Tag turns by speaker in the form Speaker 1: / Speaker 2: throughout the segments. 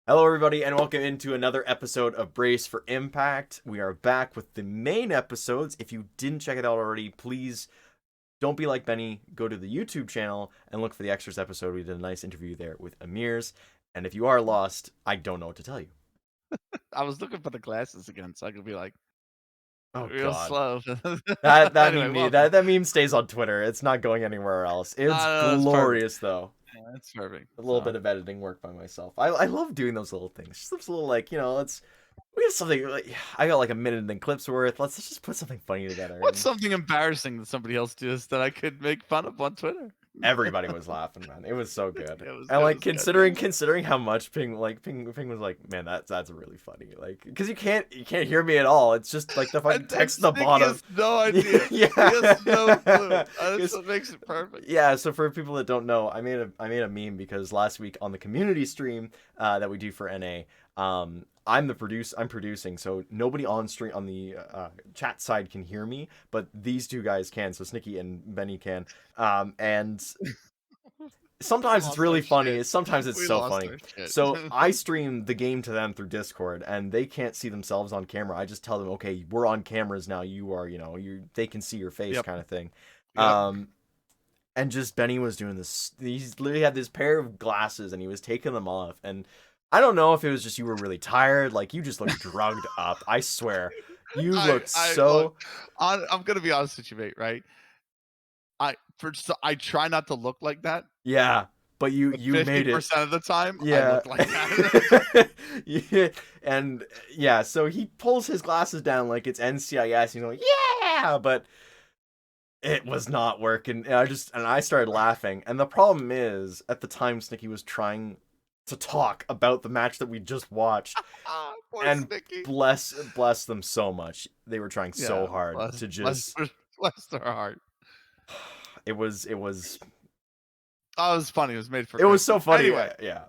Speaker 1: Hello, everybody, and welcome into another episode of Brace for Impact. We are back with the main episodes. If you didn't check it out already, please don't be like Benny. Go to the YouTube channel and look for the extras episode. We did a nice interview there with Amirs. And if you are lost, I don't know what to tell you.
Speaker 2: I was looking for the glasses again, so I could be like
Speaker 1: Oh
Speaker 2: real
Speaker 1: God,
Speaker 2: slow.
Speaker 1: that
Speaker 2: Anyway,
Speaker 1: meme
Speaker 2: welcome.
Speaker 1: that meme stays on Twitter. It's not going anywhere else. It's
Speaker 2: No, it's perfect.
Speaker 1: glorious though.
Speaker 2: Yeah, it's perfect.
Speaker 1: A little bit
Speaker 2: So
Speaker 1: of editing work by myself. I love doing those little things. Just those little we got something like I got like a minute and clips worth. Let's just put something funny together.
Speaker 2: what's
Speaker 1: And
Speaker 2: something embarrassing that somebody else does that I could make fun of on Twitter?
Speaker 1: everybody was laughing, man. It was so good.
Speaker 2: It was
Speaker 1: And
Speaker 2: it
Speaker 1: like
Speaker 2: was good. Yeah.
Speaker 1: considering how much Ping was like, man, that's really funny. Like, because you can't hear me at all. It's just like the fucking
Speaker 2: And
Speaker 1: text at the
Speaker 2: Sticky
Speaker 1: bottom.
Speaker 2: has no idea.
Speaker 1: Yeah.
Speaker 2: He has no clue. That's
Speaker 1: 'Cause-
Speaker 2: what makes it perfect.
Speaker 1: yeah. So for people that don't know, I made a meme because last week on the community stream that we do for NA, I'm producing, so nobody on stream on the chat side can hear me, but these two guys can. So Snicky and Benny can. And
Speaker 2: We
Speaker 1: sometimes it's
Speaker 2: lost our
Speaker 1: really funny.
Speaker 2: shit.
Speaker 1: Sometimes it's
Speaker 2: We
Speaker 1: so
Speaker 2: lost
Speaker 1: funny.
Speaker 2: our shit.
Speaker 1: So I stream the game to them through Discord, and they can't see themselves on camera. I just tell them, okay, we're on cameras now. You are, they can see your face,
Speaker 2: Yep.
Speaker 1: kind of thing.
Speaker 2: Yep.
Speaker 1: And just Benny was doing this. He's literally had this pair of glasses, and he was taking them off. And I don't know if it was just you were really tired, like you just looked drugged up. I swear, you looked
Speaker 2: I look.
Speaker 1: so.
Speaker 2: I'm gonna be honest with you, mate. Right? I try not to look like that.
Speaker 1: Yeah, but you
Speaker 2: But
Speaker 1: you made it.
Speaker 2: 50% of the time, I
Speaker 1: Yeah.
Speaker 2: look like that.
Speaker 1: Yeah. And yeah, so he pulls his glasses down like it's NCIS. He's like, yeah, but it was not working. And I started laughing. And the problem is, at the time, Snicky was trying to talk about the match that we just watched.
Speaker 2: Poor
Speaker 1: And
Speaker 2: Sticky.
Speaker 1: bless them so much. They were trying so
Speaker 2: Yeah,
Speaker 1: hard
Speaker 2: bless
Speaker 1: to
Speaker 2: bless
Speaker 1: just.
Speaker 2: bless their heart.
Speaker 1: It was
Speaker 2: Oh, it was funny, it was made for
Speaker 1: it was so
Speaker 2: Christmas.
Speaker 1: funny.
Speaker 2: Anyway,
Speaker 1: Yeah.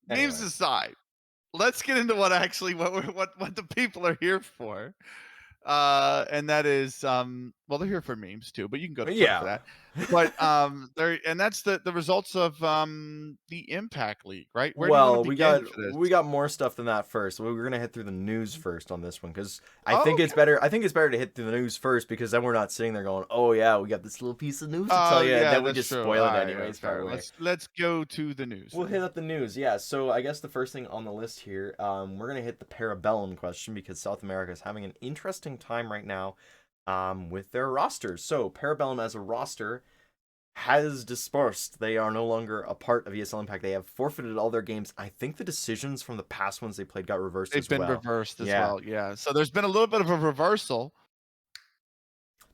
Speaker 2: memes
Speaker 1: Anyway.
Speaker 2: aside, let's get into what the people are here for. And that is, well, they're here for memes too, but you can go to Twitter for
Speaker 1: Yeah.
Speaker 2: that. But, they're and that's the results of, the Impact League, right? Where do you wanna
Speaker 1: Well, we
Speaker 2: begin
Speaker 1: got
Speaker 2: for this?
Speaker 1: we got more stuff than that first. We're gonna hit through the news first on this one because I
Speaker 2: Oh,
Speaker 1: think it's
Speaker 2: okay.
Speaker 1: better. I think it's better to hit through the news first because then we're not sitting there going, "Oh yeah, we got this little piece of news to tell
Speaker 2: Oh,
Speaker 1: you," and
Speaker 2: yeah,
Speaker 1: then we
Speaker 2: that's
Speaker 1: just
Speaker 2: true.
Speaker 1: spoil it
Speaker 2: Alright, yeah,
Speaker 1: anyways. By the
Speaker 2: fair.
Speaker 1: way,
Speaker 2: Let's go to the news
Speaker 1: we'll
Speaker 2: then.
Speaker 1: hit up the news. Yeah. So I guess the first thing on the list here, we're gonna hit the Parabellum question because South America is having an interesting time right now, with their rosters. So Parabellum as a roster has dispersed. They are no longer a part of ESL Impact. They have forfeited all their games. I think the decisions from the past ones they played got reversed
Speaker 2: They've
Speaker 1: as
Speaker 2: been
Speaker 1: well.
Speaker 2: reversed as
Speaker 1: Yeah.
Speaker 2: well, yeah. So there's been a little bit of a reversal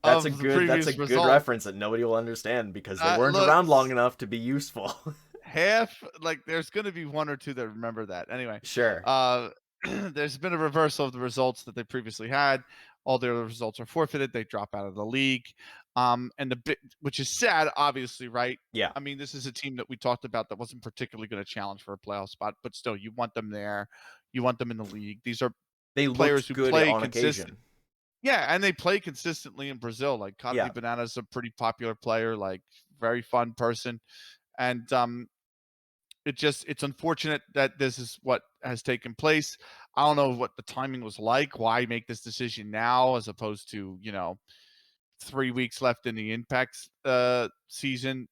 Speaker 1: That's a
Speaker 2: of the
Speaker 1: good that's a
Speaker 2: previous
Speaker 1: good
Speaker 2: result.
Speaker 1: reference that nobody will understand because they weren't around long
Speaker 2: Looks
Speaker 1: enough to be useful.
Speaker 2: half like there's gonna be one or two that remember that. Anyway,
Speaker 1: Sure.
Speaker 2: uh, there's been a reversal of the results that they previously had. All their results are forfeited. They drop out of the league, and the bit which is sad, obviously, right?
Speaker 1: Yeah.
Speaker 2: I mean, this is a team that we talked about that wasn't particularly going to challenge for a playoff spot, but still, you want them there. You want them in the league. These are
Speaker 1: They
Speaker 2: players
Speaker 1: looked
Speaker 2: who
Speaker 1: good
Speaker 2: play
Speaker 1: on
Speaker 2: consistent.
Speaker 1: occasion.
Speaker 2: Yeah, and they play consistently in Brazil. Like
Speaker 1: Yeah.
Speaker 2: Cotton Banana's a pretty popular player, like very fun person, and it's unfortunate that this is what has taken place. I don't know what the timing was like. Why make this decision now as opposed to 3 weeks left in the Impact season?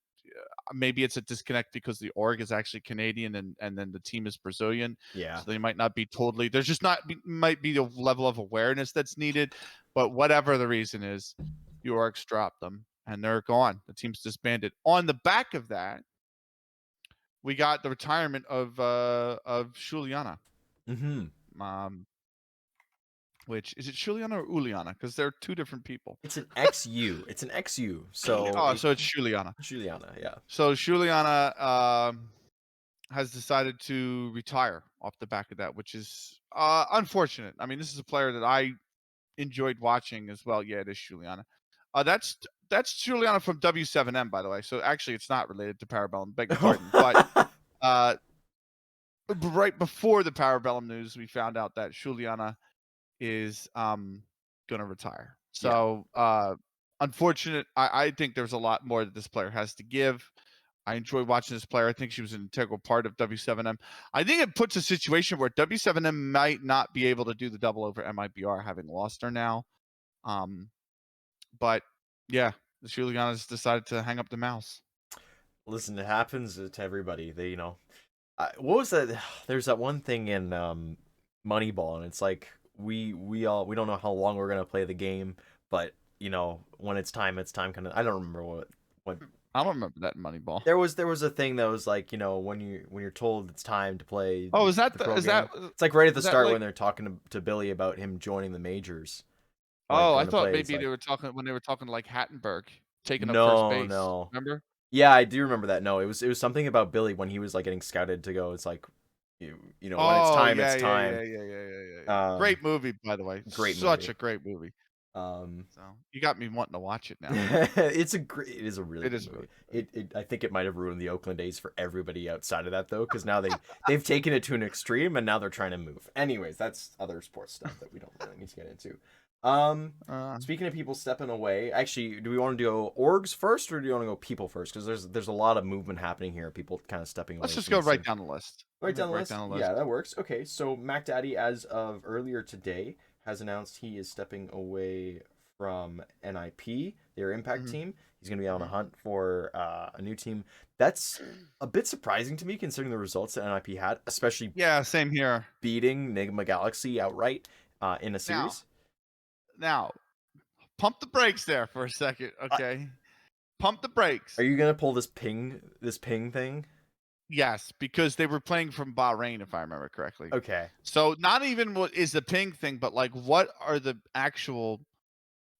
Speaker 2: Maybe it's a disconnect because the org is actually Canadian and then the team is Brazilian,
Speaker 1: Yeah.
Speaker 2: so they might not be totally. There's just not might be a level of awareness that's needed, but whatever the reason is, the orgs dropped them and they're gone. The team's disbanded. On the back of that, we got the retirement of Juliana.
Speaker 1: Mhm.
Speaker 2: Um, which is it Juliana or Uliana? Because they're two different people.
Speaker 1: It's an XU. It's an XU. So
Speaker 2: Oh, so it's Juliana.
Speaker 1: Juliana, yeah.
Speaker 2: So Juliana has decided to retire off the back of that, which is unfortunate. I mean, this is a player that I enjoyed watching as well. Yeah, it is Juliana. That's Juliana from W7M, by the way. So actually, it's not related to Parabellum. Beg your pardon. But uh, right before the Parabellum news, we found out that Juliana is going to retire.
Speaker 1: Yeah.
Speaker 2: So unfortunate. I think there's a lot more that this player has to give. I enjoy watching this player. I think she was an integral part of W7M. I think it puts a situation where W7M might not be able to do the double over MIBR, having lost her now. Um, but yeah, the Juliana's decided to hang up the mouse.
Speaker 1: Listen, it happens to everybody. What was that? There's that one thing in Moneyball, and it's like we don't know how long we're gonna play the game, but when it's time. Kind of. I don't remember what.
Speaker 2: I don't remember that in Moneyball.
Speaker 1: There was a thing that was like when you're told it's time to play
Speaker 2: Oh, is that
Speaker 1: the
Speaker 2: the
Speaker 1: pro
Speaker 2: is that
Speaker 1: game. It's like right at the
Speaker 2: is that
Speaker 1: start
Speaker 2: like?
Speaker 1: when they're talking to Billy about him joining the majors, like
Speaker 2: Oh, I
Speaker 1: going to
Speaker 2: thought
Speaker 1: play. It's
Speaker 2: maybe they
Speaker 1: like
Speaker 2: were talking when they were talking like Hattenberg taking up first
Speaker 1: no,
Speaker 2: base.
Speaker 1: no.
Speaker 2: Remember?
Speaker 1: Yeah, I do remember that. No, it was something about Billy when he was like getting scouted to go. It's like when it's
Speaker 2: Oh,
Speaker 1: time,
Speaker 2: yeah,
Speaker 1: it's
Speaker 2: yeah,
Speaker 1: time.
Speaker 2: yeah, yeah, yeah, yeah, yeah, yeah.
Speaker 1: Um,
Speaker 2: Great movie, by the way.
Speaker 1: Great
Speaker 2: Such
Speaker 1: movie.
Speaker 2: a great movie.
Speaker 1: Um,
Speaker 2: So you got me wanting to watch it now.
Speaker 1: it is a really
Speaker 2: It
Speaker 1: good
Speaker 2: is
Speaker 1: movie.
Speaker 2: really good.
Speaker 1: I think it might have ruined the Oakland A's for everybody outside of that though, because now they've taken it to an extreme and now they're trying to move. Anyways, that's other sports stuff that we don't really need to get into. Um,
Speaker 2: Uh,
Speaker 1: Speaking of people stepping away, actually, do we want to do orgs first or do you want to go people first? Because there's a lot of movement happening here. People kind of stepping away
Speaker 2: let's just
Speaker 1: from
Speaker 2: go
Speaker 1: the
Speaker 2: right
Speaker 1: scene.
Speaker 2: down the list. I
Speaker 1: Right
Speaker 2: think
Speaker 1: down the
Speaker 2: right
Speaker 1: list.
Speaker 2: down the
Speaker 1: Yeah,
Speaker 2: list.
Speaker 1: that works. Okay, so Mac Daddy, as of earlier today, has announced he is stepping away from NIP, their Impact
Speaker 2: Mhm,
Speaker 1: team. He's going to be on a
Speaker 2: mhm.
Speaker 1: hunt for a new team. That's a bit surprising to me considering the results that NIP had, especially
Speaker 2: Yeah, same here.
Speaker 1: beating Nigma Galaxy outright in a
Speaker 2: Now,
Speaker 1: series.
Speaker 2: now, pump the brakes there for a second,
Speaker 1: Uh,
Speaker 2: okay? Pump the
Speaker 1: are
Speaker 2: brakes.
Speaker 1: you going to pull this ping thing?
Speaker 2: Yes, because they were playing from Bahrain, if I remember correctly.
Speaker 1: Okay.
Speaker 2: So not even what is the ping thing, but like what are the actual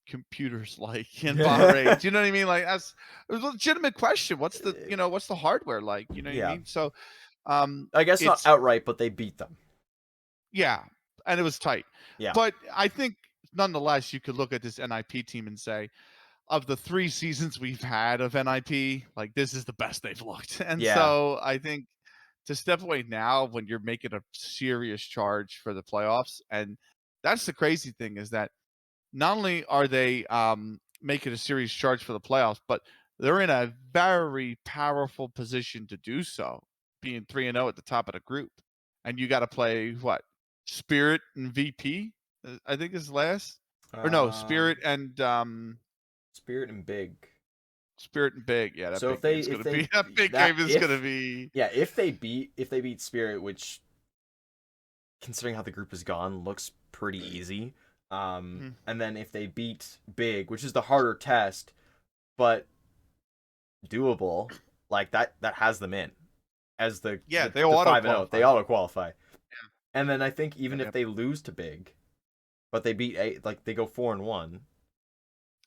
Speaker 2: computers like in Bahrain? Do you know what I mean? Like that's it was a legitimate question. What's the hardware like? You know what I
Speaker 1: Yeah.
Speaker 2: mean? So
Speaker 1: I guess not
Speaker 2: it's
Speaker 1: outright, but they beat them.
Speaker 2: yeah, and it was tight.
Speaker 1: Yeah.
Speaker 2: But I think nonetheless you could look at this NIP team and say of the 3 seasons we've had of NIP, like this is the best they've looked. And
Speaker 1: Yeah.
Speaker 2: so I think to step away now when you're making a serious charge for the playoffs, and that's the crazy thing is that not only are they making a serious charge for the playoffs, but they're in a very powerful position to do so, being 3-0 at the top of the group. And you got to play what? Spirit and VP, I think is last. Or no,
Speaker 1: Um,
Speaker 2: Spirit and
Speaker 1: Spirit and Big.
Speaker 2: Spirit and Big. Yeah, that
Speaker 1: So
Speaker 2: big game's
Speaker 1: if
Speaker 2: gonna
Speaker 1: they
Speaker 2: be that big
Speaker 1: that
Speaker 2: game is gonna
Speaker 1: if
Speaker 2: be
Speaker 1: yeah if they beat Spirit, which considering how the group has gone looks pretty easy.
Speaker 2: mhm.
Speaker 1: And then if they beat Big, which is the harder test, but doable, like that has them in as
Speaker 2: Yeah, they
Speaker 1: the
Speaker 2: auto
Speaker 1: 5-0. They
Speaker 2: qualify.
Speaker 1: auto qualify. And then I think
Speaker 2: Yeah,
Speaker 1: even if
Speaker 2: yeah.
Speaker 1: they lose to Big, but they beat eight, like they go 4-1.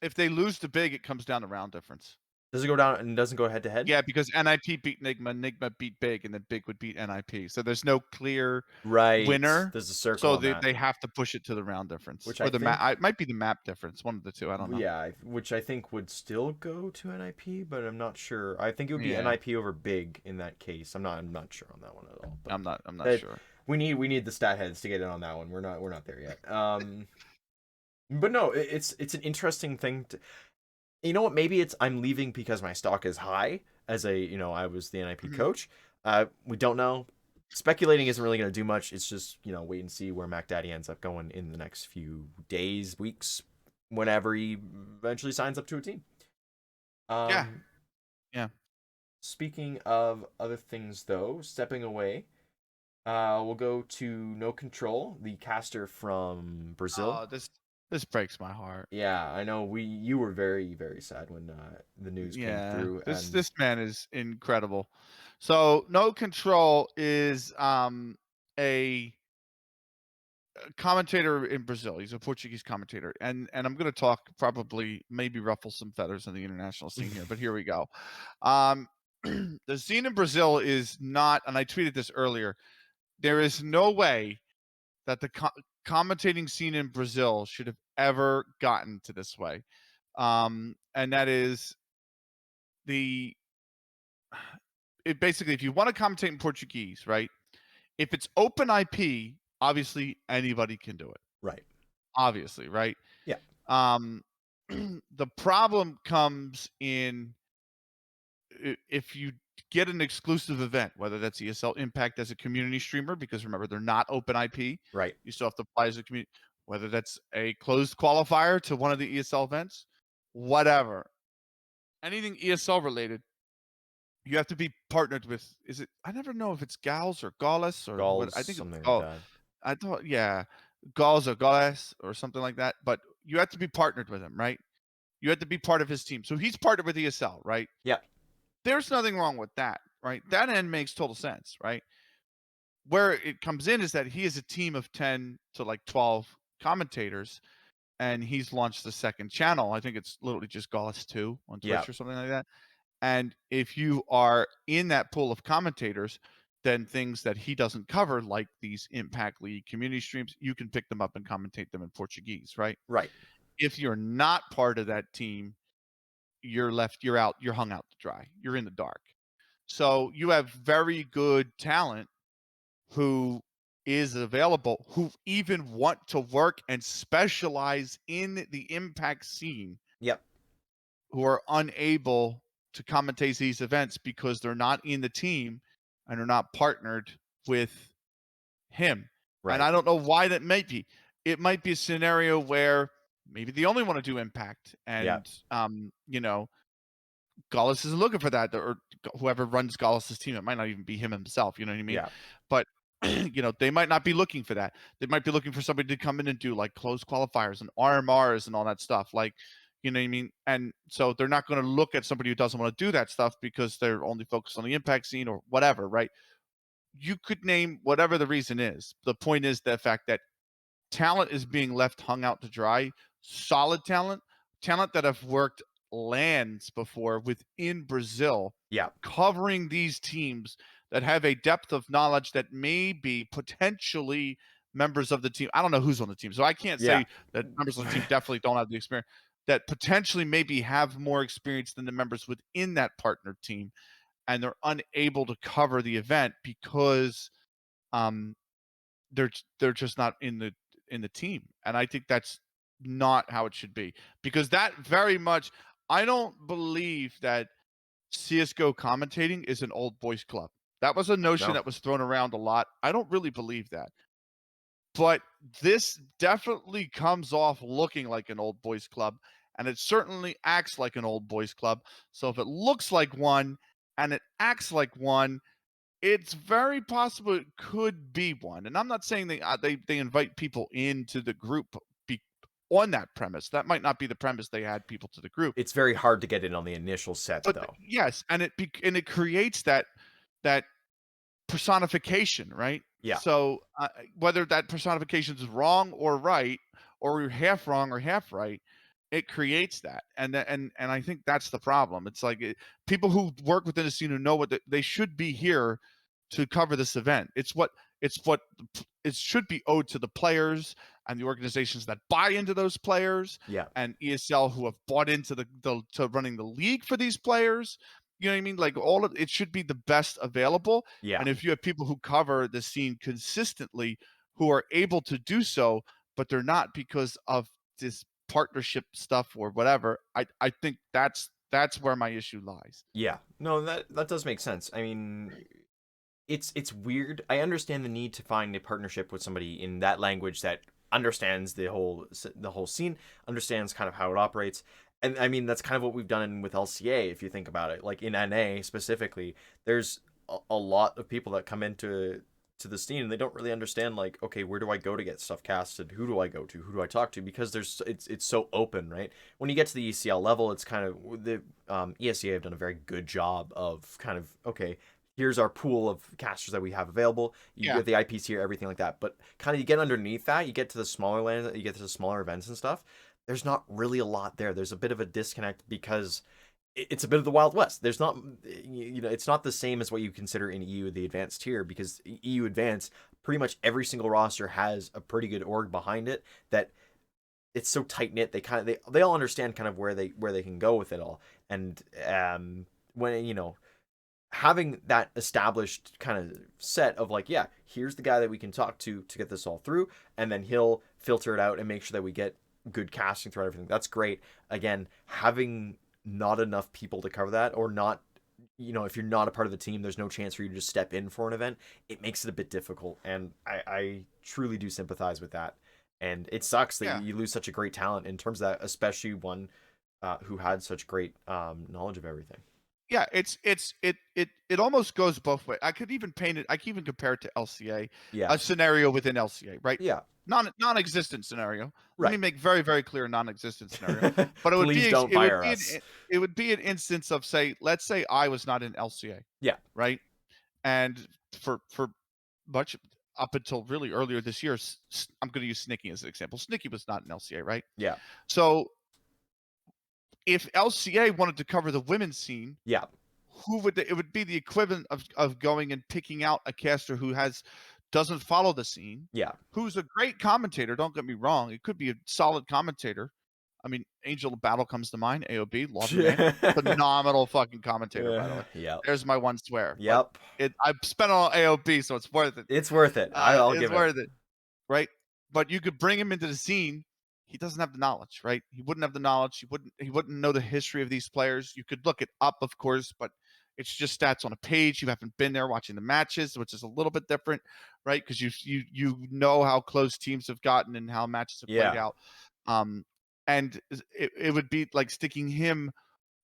Speaker 2: If they lose to Big, it comes down to round difference.
Speaker 1: Does it go down and doesn't go head to head?
Speaker 2: Yeah, because NIP beat Nigma, Nigma beat Big, and then Big would beat NIP. So there's no clear
Speaker 1: Right.
Speaker 2: winner.
Speaker 1: There's a circle
Speaker 2: So
Speaker 1: on that,
Speaker 2: they have to push it to the round difference
Speaker 1: which
Speaker 2: or
Speaker 1: I
Speaker 2: the map.
Speaker 1: think
Speaker 2: It might be the map difference, one of the two. I don't know.
Speaker 1: yeah, which I think would still go to NIP, but I'm not sure. I think it would be
Speaker 2: Yeah,
Speaker 1: NIP over Big in that case. I'm not sure on that one at all. But
Speaker 2: I'm not
Speaker 1: that
Speaker 2: sure.
Speaker 1: we need the stat heads to get in on that one. We're not there yet. But no, it's an interesting thing to. You know what? Maybe it's I'm leaving because my stock is high as a I was the NIP
Speaker 2: Mhm.
Speaker 1: coach. We don't know. Speculating isn't really going to do much. It's just wait and see where Mac Daddy ends up going in the next few days, weeks, whenever he eventually signs up to a team.
Speaker 2: Yeah,
Speaker 1: Um,
Speaker 2: yeah.
Speaker 1: Speaking of other things, though, stepping away, we'll go to No Control, the caster from Brazil.
Speaker 2: Oh, this breaks my heart.
Speaker 1: Yeah, I know you were very very sad when the news came
Speaker 2: Yeah,
Speaker 1: through,
Speaker 2: this
Speaker 1: and
Speaker 2: this man is incredible. So No Control is a commentator in Brazil. He's a Portuguese commentator, and I'm going to talk probably maybe ruffle some feathers in the international scene here, but here we go. Um, the scene in Brazil is not, and I tweeted this earlier. There is no way that the commentating scene in Brazil should have ever gotten to this way, and that is the it basically if you want to commentate in Portuguese, right? If it's open IP, obviously anybody can do it.
Speaker 1: right,
Speaker 2: Obviously, right?
Speaker 1: yeah,
Speaker 2: Um, the problem comes in if you get an exclusive event, whether that's ESL Impact as a community streamer, because remember, they're not open IP.
Speaker 1: Right.
Speaker 2: You still have to apply as a community, whether that's a closed qualifier to one of the ESL events, whatever. Anything ESL related, you have to be partnered with. Is it? I never know if it's Gals or Gaules or what.
Speaker 1: Gauls,
Speaker 2: I think it's
Speaker 1: something like
Speaker 2: Gal.
Speaker 1: that.
Speaker 2: I thought, yeah, Gauls or Gaules or something like that. But you have to be partnered with him, right? You have to be part of his team. So he's partnered with ESL, right?
Speaker 1: Yeah.
Speaker 2: There's nothing wrong with that, right? That end makes total sense, right? Where it comes in is that he is a team of 10 to like 12 commentators, and he's launched the second channel. I think it's literally just Gaules 2 on
Speaker 1: Yeah.
Speaker 2: Twitch or something like that. And if you are in that pool of commentators, then things that he doesn't cover, like these Impact League community streams, you can pick them up and commentate them in Portuguese, right?
Speaker 1: Right.
Speaker 2: If you're not part of that team, you're out, you're hung out to dry. You're in the dark. So you have very good talent who is available, who even want to work and specialize in the Impact scene,
Speaker 1: Yep.
Speaker 2: who are unable to commentate these events because they're not in the team and are not partnered with him. And
Speaker 1: Right.
Speaker 2: I don't know why that might be. It might be a scenario where maybe they only want to do Impact,
Speaker 1: Yeah.
Speaker 2: and Gaules isn't looking for that, or whoever runs Gaules' team. It might not even be him himself. You know what I mean?
Speaker 1: Yeah.
Speaker 2: But they might not be looking for that. They might be looking for somebody to come in and do like closed qualifiers and RMRs and all that stuff. Like, you know what I mean? And so they're not going to look at somebody who doesn't want to do that stuff because they're only focused on the Impact scene or whatever, right? You could name whatever the reason is. The point is the fact that talent is being left hung out to dry. Solid talent, talent that have worked lands before within Brazil,
Speaker 1: Yeah.
Speaker 2: covering these teams that have a depth of knowledge that may be potentially members of the team. I don't know who's on the team, so I can't
Speaker 1: Yeah.
Speaker 2: say that members of the team definitely don't have the experience. That potentially maybe have more experience than the members within that partner team, and they're unable to cover the event because um, they're just not in the team. And I think that's not how it should be, because that very much, I don't believe that CS:GO commentating is an old boys club. That was a notion
Speaker 1: No.
Speaker 2: that was thrown around a lot. I don't really believe that. But this definitely comes off looking like an old boys club, and it certainly acts like an old boys club. So if it looks like one and it acts like one, it's very possible it could be one. And I'm not saying they invite people into the group be, on that premise. That might not be the premise they add people to the group.
Speaker 1: It's very hard to get in on the initial set,
Speaker 2: But
Speaker 1: though.
Speaker 2: yes, and it creates that personification, right?
Speaker 1: Yeah.
Speaker 2: So whether that personification is wrong or right, or you're half wrong or half right, it creates that, and I think that's the problem. It's like people who work within the scene who know they should be here to cover this event. It's what it should be owed to the players and the organizations that buy into those players,
Speaker 1: Yeah.
Speaker 2: and ESL who have bought into to running the league for these players. You know what I mean? Like all of it should be the best available.
Speaker 1: Yeah.
Speaker 2: And if you have people who cover the scene consistently who are able to do so, but they're not because of this partnership stuff or whatever, I think that's where my issue lies.
Speaker 1: Yeah. No, that does make sense. I mean, it's weird. I understand the need to find a partnership with somebody in that language that understands the whole scene, understands kind of how it operates. And I mean, that's kind of what we've done with LCA if you think about it. Like in NA specifically, there's a lot of people that come into the scene and they don't really understand, like, okay, where do I go to get stuff casted? Who do I go to? Who do I talk to? Because it's so open, right? When you get to the ECL level, it's kind of the ESEA have done a very good job of kind of, okay, here's our pool of casters that we have available. You
Speaker 2: Yeah.
Speaker 1: get the IPs here, everything like that. But kind of you get underneath that, you get to the smaller lands, you get to the smaller events and stuff. There's not really a lot there. There's a bit of a disconnect because it's a bit of the Wild West. There's not, it's not the same as what you consider in EU the advanced tier, because EU advanced, pretty much every single roster has a pretty good org behind it that it's so tight knit. They kind of they all understand kind of where they can go with it all. And when having that established kind of set of like, yeah, here's the guy that we can talk to get this all through, and then he'll filter it out and make sure that we get good casting throughout everything. That's great. Again, having not enough people to cover that, or not if you're not a part of the team, there's no chance for you to just step in for an event. It makes it a bit difficult, and I truly do sympathize with that. And it sucks that
Speaker 2: Yeah.
Speaker 1: you lose such a great talent in terms of that, especially one who had such great knowledge of everything.
Speaker 2: Yeah, it almost goes both ways. I could even paint it. I can even compare it to LCA,
Speaker 1: Yeah.
Speaker 2: a scenario within LCA, right?
Speaker 1: Yeah.
Speaker 2: Non-existent scenario. Let me
Speaker 1: Right.
Speaker 2: make very, very clear non-existent scenario. But
Speaker 1: Please don't fire us.
Speaker 2: it would be an instance of, say, let's say I was not in LCA,
Speaker 1: Yeah.
Speaker 2: right? And for much up until really earlier this year, I'm going to use Snicky as an example. Snicky was not in LCA, right?
Speaker 1: Yeah.
Speaker 2: So if LCA wanted to cover the women's scene,
Speaker 1: Yeah.
Speaker 2: who would it would be the equivalent of going and picking out a caster who doesn't follow the scene,
Speaker 1: Yeah.
Speaker 2: who's a great commentator. Don't get me wrong; it could be a solid commentator. I mean, Angel of Battle comes to mind. AOB, love the man, phenomenal fucking commentator, by the way.
Speaker 1: Yep.
Speaker 2: There's my one swear, but
Speaker 1: Yep.
Speaker 2: I've spent on AOB, so it's worth it.
Speaker 1: It's worth it. I'll
Speaker 2: It's
Speaker 1: give it.
Speaker 2: worth it, right? But you could bring him into the scene. He doesn't have the knowledge, right? He wouldn't have the knowledge. He wouldn't know the history of these players. You could look it up, of course, but it's just stats on a page. You haven't been there watching the matches, which is a little bit different, right? Because you know how close teams have gotten and how matches have played
Speaker 1: Yeah.
Speaker 2: out. Um, and it would be like sticking him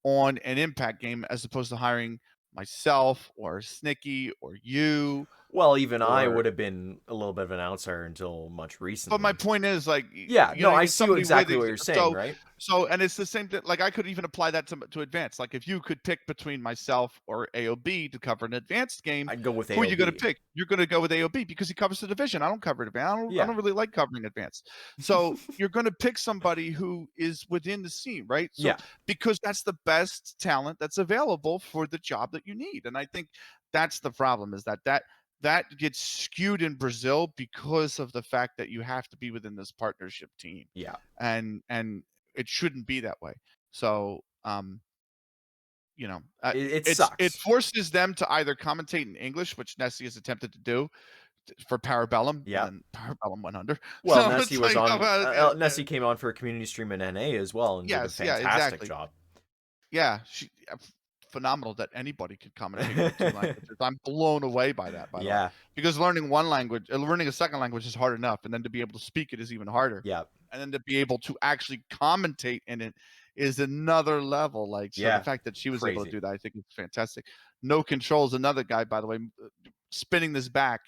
Speaker 2: on an impact game as opposed to hiring myself or Snicky or you
Speaker 1: Well, even I
Speaker 2: or
Speaker 1: would have been a little bit of an outsider until much
Speaker 2: but my
Speaker 1: recently.
Speaker 2: point is, like,
Speaker 1: Yeah.
Speaker 2: you know
Speaker 1: No,
Speaker 2: what I
Speaker 1: I
Speaker 2: mean?
Speaker 1: see
Speaker 2: Somebody with
Speaker 1: exactly what you're saying,
Speaker 2: so
Speaker 1: right?
Speaker 2: and it's the same thing. Like, I could even apply that to advance. Like, if you could pick between myself or AOB to cover an advanced game,
Speaker 1: I'd go with
Speaker 2: who are you going to
Speaker 1: AOB.
Speaker 2: pick? You're going to go with AOB because he covers the division. I don't cover advance. I
Speaker 1: Yeah.
Speaker 2: don't really like covering advance. So you're going to pick somebody who is within the scene, right? So
Speaker 1: Yeah.
Speaker 2: because that's the best talent that's available for the job that you need, and I think that's the problem is that gets skewed in Brazil because of the fact that you have to be within this partnership team,
Speaker 1: Yeah.
Speaker 2: and it shouldn't be that way. So,
Speaker 1: It
Speaker 2: it
Speaker 1: sucks.
Speaker 2: forces them to either commentate in English, which Nessie has attempted to do for Parabellum, and
Speaker 1: Yeah.
Speaker 2: then Parabellum went under.
Speaker 1: Well,
Speaker 2: So
Speaker 1: Nessie
Speaker 2: it's
Speaker 1: was
Speaker 2: like,
Speaker 1: on. Nessie came on for a community stream in NA as well and did a
Speaker 2: yes, yeah,
Speaker 1: fantastic
Speaker 2: exactly.
Speaker 1: job.
Speaker 2: Yeah, phenomenal that anybody could commentate in 2 languages. I'm blown away by that, by the way,
Speaker 1: Yeah.
Speaker 2: because learning one language learning a second language is hard enough, and then to be able to speak it is even harder,
Speaker 1: Yeah.
Speaker 2: and then to be able to actually commentate in it is another level, like, so the
Speaker 1: Yeah.
Speaker 2: fact that she was able to
Speaker 1: Crazy.
Speaker 2: do that, I think is fantastic. No Control is another guy, by the way, spinning this back,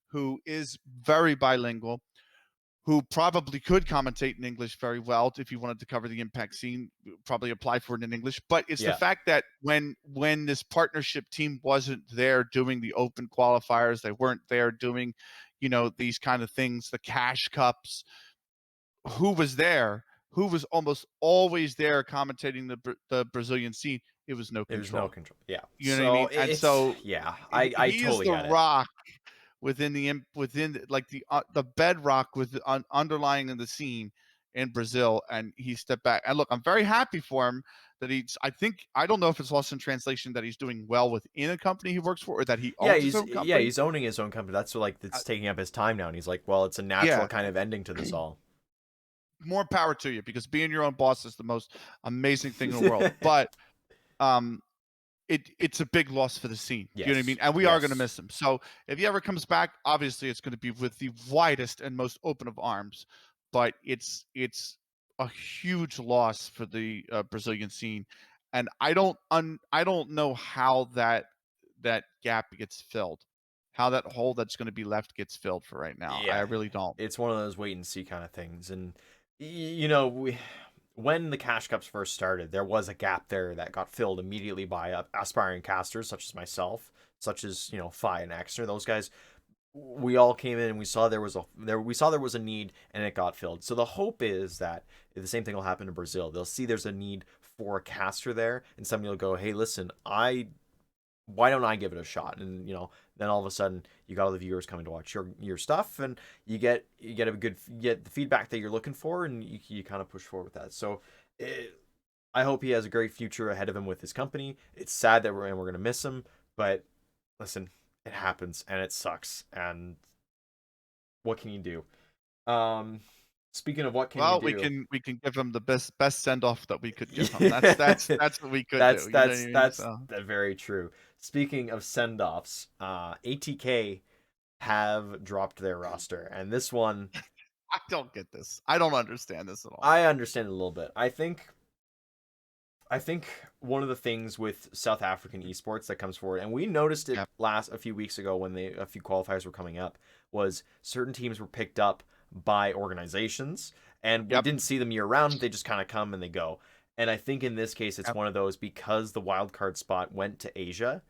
Speaker 2: who is very bilingual, who probably could commentate in English very well if you wanted to cover the impact scene, probably apply for it in English. But it's the
Speaker 1: Yeah.
Speaker 2: fact that when this partnership team wasn't there doing the open qualifiers, they weren't there doing, these kind of things, the cash cups. Who was there? Who was almost always there commentating the Brazilian scene? It was No
Speaker 1: There's no
Speaker 2: Control.
Speaker 1: control. Yeah.
Speaker 2: You know what I
Speaker 1: So
Speaker 2: mean? And
Speaker 1: it's
Speaker 2: so
Speaker 1: yeah. I
Speaker 2: he is
Speaker 1: totally
Speaker 2: the
Speaker 1: get it.
Speaker 2: rock like the bedrock with underlying in the scene in Brazil, and he stepped back. And look, I'm very happy for him that I don't know if it's lost in translation that he's doing well within a company he works for or that he
Speaker 1: Yeah,
Speaker 2: owns his own company.
Speaker 1: he's owning his own company. That's like
Speaker 2: Uh,
Speaker 1: it's taking up his time now, and he's like, well, it's a natural
Speaker 2: yeah,
Speaker 1: kind of ending to this all.
Speaker 2: more power to you because being your own boss is the most amazing thing in the world. But um, it's a big loss for the scene. You know what I mean?
Speaker 1: Yes.
Speaker 2: And we are going to
Speaker 1: Yes.
Speaker 2: miss him. So if he ever comes back, obviously it's going to be with the widest and most open of arms. But it's a huge loss for the Brazilian scene, and I don't know how that gap gets filled, how that hole that's going to be left gets filled for right now. I
Speaker 1: Yeah.
Speaker 2: really don't.
Speaker 1: It's one of those wait and see kind of things, and when the cash cups first started, there was a gap there that got filled immediately by aspiring casters such as myself, such as Fi and Exner. Those guys, we all came in and we saw there was a need and it got filled. So the hope is that the same thing will happen in Brazil. They'll see there's a need for a caster there, and somebody will go, "Hey, listen, why don't I give it a shot?" And then all of a sudden you got all the viewers coming to watch your stuff, and you get the feedback that you're looking for, and you kind of push forward with that. So I hope he has a great future ahead of him with his company. It's sad that we're gonna miss him, but listen, it happens and it sucks, and what can you do? Speaking of what can you
Speaker 2: Well,
Speaker 1: do?
Speaker 2: we can give him the best send off that we could give him.
Speaker 1: Yeah.
Speaker 2: That's what we could
Speaker 1: That's
Speaker 2: do. You know what
Speaker 1: that's
Speaker 2: I mean?
Speaker 1: that's
Speaker 2: So
Speaker 1: very true. Speaking of send-offs, ATK have dropped their roster, and this one
Speaker 2: I don't get this. I don't understand this at all.
Speaker 1: I understand a little bit. I think one of the things with South African esports that comes forward, and we noticed it
Speaker 2: Yep.
Speaker 1: last a few weeks ago when a few qualifiers were coming up, was certain teams were picked up by organizations, and we
Speaker 2: Yep.
Speaker 1: didn't see them year round. They just kind of come and they go. And I think in this case, it's
Speaker 2: Yep.
Speaker 1: one of those because the wild card spot went to Asia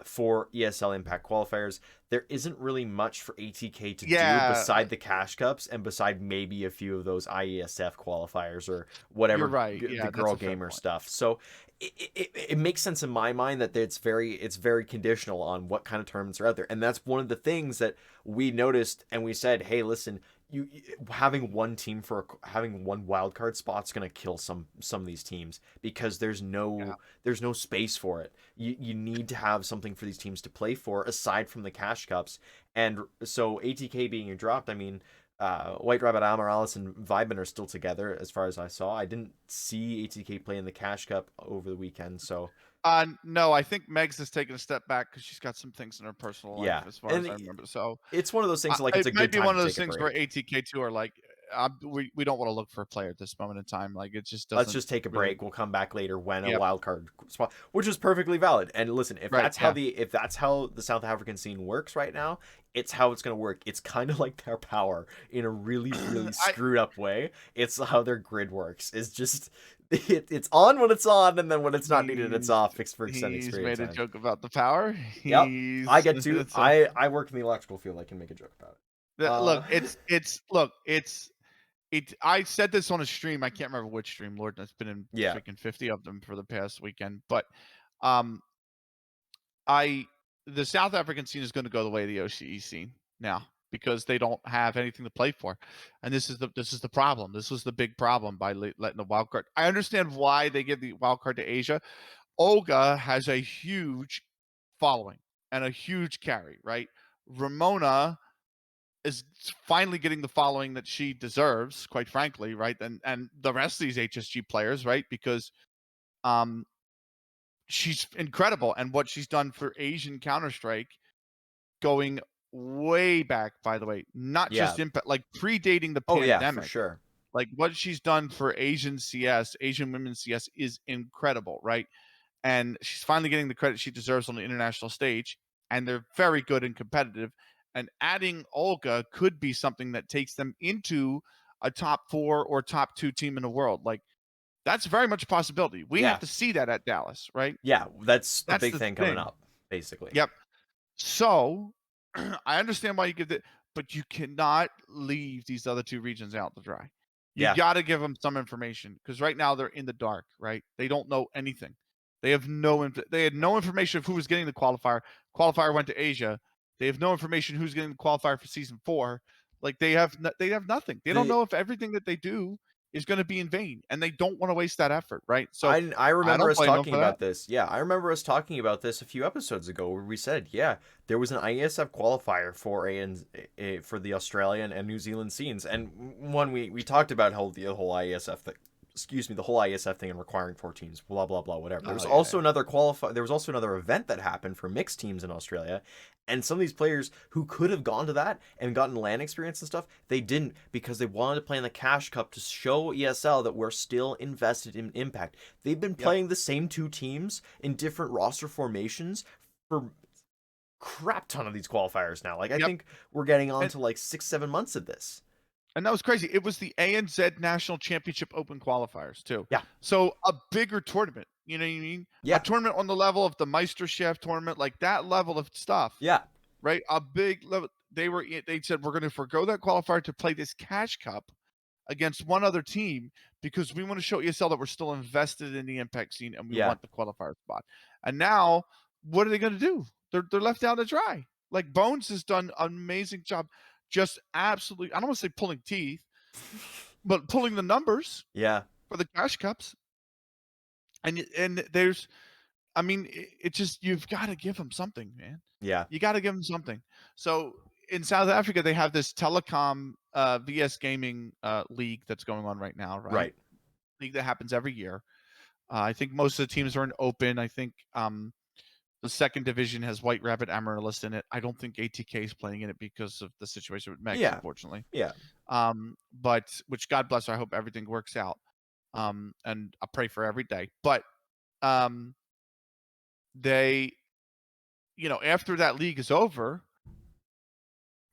Speaker 1: for ESL Impact qualifiers. There isn't really much for ATK to do
Speaker 2: Yeah,
Speaker 1: beside the cash cups and beside maybe a few of those IESF qualifiers or
Speaker 2: you're
Speaker 1: whatever
Speaker 2: right.
Speaker 1: the
Speaker 2: Yeah, that's
Speaker 1: girl
Speaker 2: a fair
Speaker 1: gamer
Speaker 2: point.
Speaker 1: stuff. So it makes sense in my mind that it's very conditional on what kind of tournaments are out there, and that's one of the things that we noticed and we said, hey, listen. Having one team having one wild card spot's gonna kill some of these teams because
Speaker 2: Yeah.
Speaker 1: there's no space for it. You need to have something for these teams to play for aside from the cash cups. And so ATK being dropped, I mean, White Rabbit Amarallis and Vibin are still together as far as I saw. I didn't see ATK play in the cash cup over the weekend, so
Speaker 2: No, I think Megs has taken a step back because she's got some things in her personal life,
Speaker 1: yeah.
Speaker 2: as far as
Speaker 1: And
Speaker 2: I remember. So
Speaker 1: it's one of those things that, like it's
Speaker 2: it
Speaker 1: a
Speaker 2: might
Speaker 1: good
Speaker 2: be
Speaker 1: time
Speaker 2: one
Speaker 1: to
Speaker 2: of those
Speaker 1: take a
Speaker 2: things where
Speaker 1: break.
Speaker 2: ATK2 are like, we don't want to look for a player at this moment in time. Like, it just
Speaker 1: Let's
Speaker 2: doesn't
Speaker 1: just take a
Speaker 2: really.
Speaker 1: break. We'll come back later when a
Speaker 2: Yep.
Speaker 1: wild card spot, which is perfectly valid. And listen,
Speaker 2: Right. Yeah.
Speaker 1: if that's how the South African scene works right now, it's how it's going to work. It's kind of like their power in a really
Speaker 2: I
Speaker 1: screwed up way. It's how their grid works. It's just it's on when it's on, and then when it's not needed, it's
Speaker 2: he's
Speaker 1: off. Fixed for extended
Speaker 2: he's
Speaker 1: period
Speaker 2: made
Speaker 1: of
Speaker 2: a
Speaker 1: time.
Speaker 2: joke about the power.
Speaker 1: Yep, I
Speaker 2: He's
Speaker 1: get to.
Speaker 2: it's a
Speaker 1: I work in the electrical field. I can make a joke about it.
Speaker 2: look. It's look. It. I said this on a stream. I can't remember which stream. Lord, it's been in
Speaker 1: Yeah,
Speaker 2: freaking 50 of them for the past weekend. But um, I the South African scene is going to go the way of the OCE scene now because they don't have anything to play for, and this is the problem. This was the big problem by letting the wild card. I understand why they give the wild card to Asia. Olga has a huge following and a huge carry, right? Ramona is finally getting the following that she deserves, quite frankly, right? And the rest of these HSG players, right? Because um she's incredible and what she's done for Asian Counter-Strike going way back, by the way, not
Speaker 1: yeah.
Speaker 2: just impact, like predating the
Speaker 1: Oh yeah, for
Speaker 2: pandemic.
Speaker 1: sure.
Speaker 2: Like what she's done for Asian CS, Asian women's CS is incredible, right? And she's finally getting the credit she deserves on the international stage. And they're very good and competitive. And adding Olga could be something that takes them into a top 4 or top 2 team in the world. Like that's very much a possibility. We have
Speaker 1: Yeah,
Speaker 2: to see that at Dallas, right?
Speaker 1: yeah. That's the
Speaker 2: That's
Speaker 1: big
Speaker 2: the
Speaker 1: thing coming
Speaker 2: thing.
Speaker 1: up, basically.
Speaker 2: Yep. So I understand why you give it, but you cannot leave these other 2 regions out to dry. You
Speaker 1: Yeah,
Speaker 2: got to give them some information because right now they're in the dark, right? They don't know anything. They have they had no information of who was getting the qualifier. Qualifier went to Asia. They have no information who's getting the qualifier for season 4. Like they have nothing. They don't
Speaker 1: the
Speaker 2: know if everything that they do is going to be in vain, and they don't want to waste that effort, right? So
Speaker 1: I
Speaker 2: I
Speaker 1: remember
Speaker 2: don't
Speaker 1: us
Speaker 2: blame them
Speaker 1: talking
Speaker 2: for that.
Speaker 1: about this. Yeah, I remember us talking about this a few episodes ago where we said, yeah, there was an IESF qualifier for for the Australian and New Zealand scenes, and one we talked about how the whole IESF thing. Excuse me, the whole ISF thing and requiring 4 teams, blah blah blah, whatever. There was
Speaker 2: Oh yeah,
Speaker 1: also another qualify. There was also another event that happened for mixed teams in Australia, and some of these players who could have gone to that and gotten LAN experience and stuff, they didn't because they wanted to play in the Cash Cup to show ESL that we're still invested in Impact. They've been
Speaker 2: yep.
Speaker 1: playing the same 2 teams in different roster formations for crap ton of these qualifiers now. Like I
Speaker 2: Yep.
Speaker 1: think we're getting on
Speaker 2: And
Speaker 1: to like 6 7 months of this.
Speaker 2: And that was crazy. It was the ANZ National Championship Open qualifiers too.
Speaker 1: Yeah,
Speaker 2: So a bigger tournament. You know what I mean? A
Speaker 1: yeah,
Speaker 2: tournament on the level of the Meisterschaft tournament, like that level of stuff,
Speaker 1: yeah,
Speaker 2: right? A big level. They said we're going to forego that qualifier to play this Cash Cup against one other team because we want to show ESL that we're still invested in the Impact scene and we
Speaker 1: yeah.
Speaker 2: want the qualifier spot. And now, what are they going to do? They're left out to dry. Like Bones has done an amazing job, just absolutely. I don't want to say pulling teeth, but pulling the numbers
Speaker 1: Yeah,
Speaker 2: for the Cash Cups. And there's, I mean, it just you've got to give them something, man.
Speaker 1: yeah,
Speaker 2: You got to give them something. So in South Africa, they have this telecom VS Gaming league that's going on right now, right?
Speaker 1: Right.
Speaker 2: League that happens every year. I think most of the teams are in open. I think the second division has White Rabbit Amaryllis in it. I don't think ATK is playing in it because of the situation with Megs,
Speaker 1: Yeah.
Speaker 2: unfortunately.
Speaker 1: Yeah.
Speaker 2: But which God bless her. I hope everything works out. And I pray for every day. But um, they, after that league is over,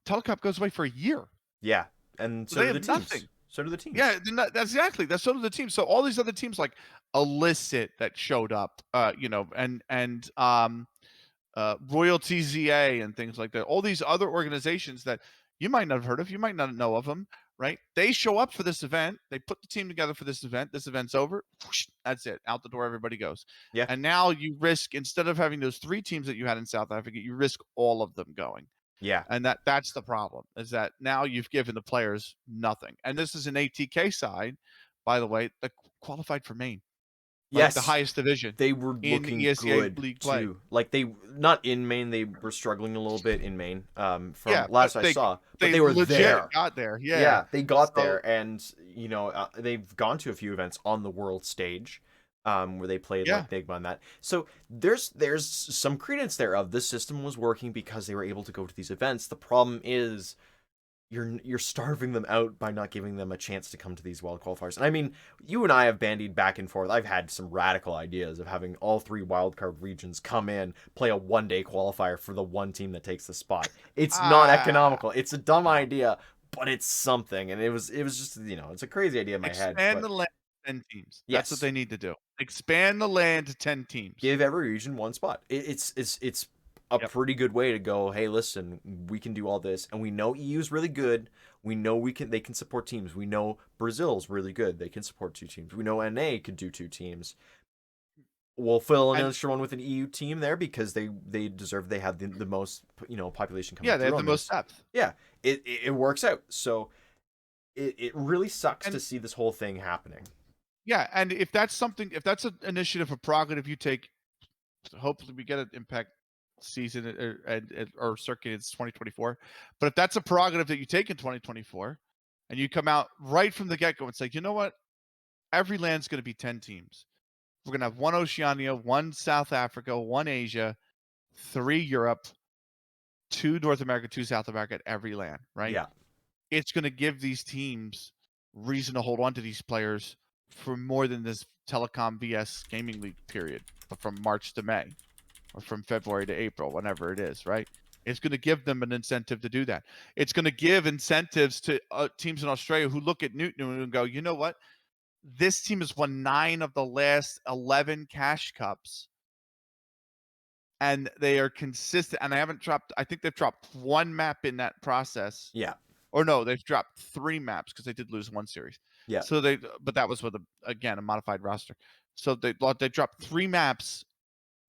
Speaker 2: Telecup goes away for a year.
Speaker 1: Yeah. And
Speaker 2: So
Speaker 1: so
Speaker 2: they
Speaker 1: do the
Speaker 2: have
Speaker 1: teams.
Speaker 2: nothing.
Speaker 1: So do the teams.
Speaker 2: Yeah, that's exactly. That's sort of the team. So all these other teams like Illicit that showed up, and Royalty ZA and things like that. All these other organizations that you might not have heard of, you might not know of them, right? They show up for this event. They put the team together for this event. This event's over. Whoosh, that's it. Out the door, everybody goes.
Speaker 1: Yeah.
Speaker 2: And now you risk, instead of having those 3 teams that you had in South Africa, you risk all of them going.
Speaker 1: Yeah.
Speaker 2: And that's the problem, is that now you've given the players nothing. And this is an ATK side, by the way, that qualified for Maine, like the
Speaker 1: Yes.
Speaker 2: highest division
Speaker 1: They were
Speaker 2: in
Speaker 1: looking
Speaker 2: ESEA
Speaker 1: good
Speaker 2: league play.
Speaker 1: too. Like they not in Maine, they were struggling a little bit in Maine, from
Speaker 2: Yeah, but
Speaker 1: last I saw, but
Speaker 2: they
Speaker 1: they were
Speaker 2: legit
Speaker 1: there.
Speaker 2: got there. Yeah.
Speaker 1: Yeah, they got
Speaker 2: So
Speaker 1: there, and they've gone to a few events on the world stage, where they played
Speaker 2: yeah,
Speaker 1: like Big on that. So there's some credence there of this system was working because they were able to go to these events. The problem is you're starving them out by not giving them a chance to come to these wild qualifiers. And I mean, you and I have bandied back and forth. I've had some radical ideas of having all 3 wildcard regions come in, play a 1-day qualifier for the one team that takes the spot. It's not
Speaker 2: ah,
Speaker 1: economical. It's a dumb idea, but it's something. And it was just, it's a crazy idea in my head,
Speaker 2: expand
Speaker 1: but
Speaker 2: the land to 10 teams. That's what
Speaker 1: yes,
Speaker 2: they need to do. Expand the land to 10 teams.
Speaker 1: give every region one spot. It's a
Speaker 2: Yep.
Speaker 1: pretty good way to go. Hey, listen, we can do all this, and we know EU's really good. We know they can support teams. We know Brazil's really good. They can support 2 teams. We know NA could do 2 teams. We'll fill an
Speaker 2: And
Speaker 1: extra one with an EU team there because they deserve. They have the most population coming
Speaker 2: yeah, they
Speaker 1: through
Speaker 2: have the
Speaker 1: on
Speaker 2: most
Speaker 1: this.
Speaker 2: depth.
Speaker 1: Yeah, it works out. So it really sucks to
Speaker 2: And
Speaker 1: see this whole thing happening.
Speaker 2: yeah, and if that's an initiative, a prerogative you take, hopefully we get an impact season or circuit. It's 2024. But if that's a prerogative that you take in 2024, and you come out right from the get go and say, you know what, every land's going to be 10 teams. We're going to have 1 Oceania, 1 South Africa, 1 Asia, 3 Europe, 2 North America, 2 South America at every land, right?
Speaker 1: Yeah,
Speaker 2: It's going to give these teams reason to hold on to these players for more than this Telecom VS Gaming League period, but from March to May or from February to April, whenever it is, right? It's going to give them an incentive to do that. It's going to give incentives to teams in Australia who look at Newton and go, you know what? This team has won 9 of the last 11 cash cups, and they are consistent. And I think they've dropped 1 map in that process.
Speaker 1: yeah,
Speaker 2: Or no, they've dropped 3 maps because they did lose 1 series.
Speaker 1: yeah,
Speaker 2: So but that was with a modified roster. So they dropped 3 maps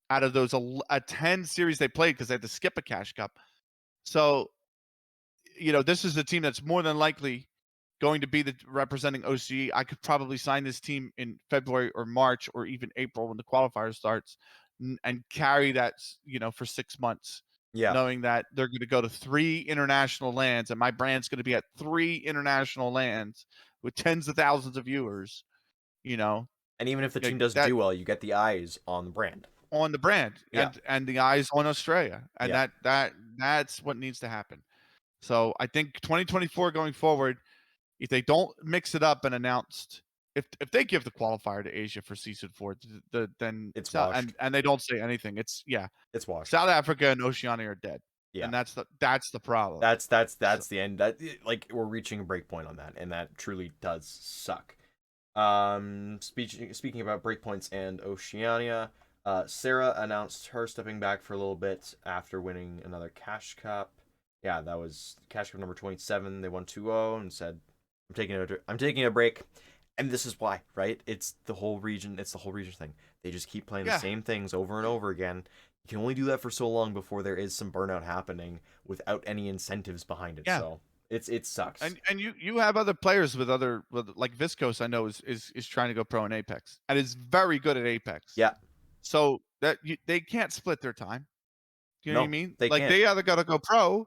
Speaker 2: out of those a 10 series they played because they had to skip a cash cup. So, this is a team that's more than likely going to be representing OCE. I could probably sign this team in February or March or even April when the qualifier starts, and carry that, for 6 months,
Speaker 1: yeah.
Speaker 2: knowing that they're going to go to 3 international lands and my brand's going to be at 3 international lands with tens of thousands of viewers, you know,
Speaker 1: And even if the team
Speaker 2: like
Speaker 1: doesn't
Speaker 2: that
Speaker 1: do well, you get the eyes on the brand.
Speaker 2: on the brand
Speaker 1: Yeah,
Speaker 2: and the eyes on Australia. And
Speaker 1: yeah,
Speaker 2: that's what needs to happen. So I think 2024 going forward, if they don't mix it up and announced, if they give the qualifier to Asia for season 4, then
Speaker 1: it's washed.
Speaker 2: and they don't say anything,
Speaker 1: It's washed.
Speaker 2: South Africa and Oceania are dead,
Speaker 1: Yeah.
Speaker 2: and that's the problem.
Speaker 1: That's
Speaker 2: So
Speaker 1: the end. Like we're reaching a break point on that, and that truly does suck. Speaking about breakpoints and Oceania, Sarah announced her stepping back for a little bit after winning another Cash Cup. Yeah, that was Cash Cup number 27. They won 2-0 and said, I'm taking a break." And this is why, right? It's the whole region. It's the whole region thing. They just keep playing the
Speaker 2: yeah,
Speaker 1: same things over and over again. You can only do that for so long before there is some burnout happening without any incentives behind it.
Speaker 2: yeah,
Speaker 1: So it sucks.
Speaker 2: and you have other players with like Viscos. I know is trying to go pro in Apex and is very good at Apex.
Speaker 1: Yeah,
Speaker 2: So they can't split their time. Do you know what I
Speaker 1: no,
Speaker 2: mean?
Speaker 1: they
Speaker 2: Like
Speaker 1: can't.
Speaker 2: they either got to go pro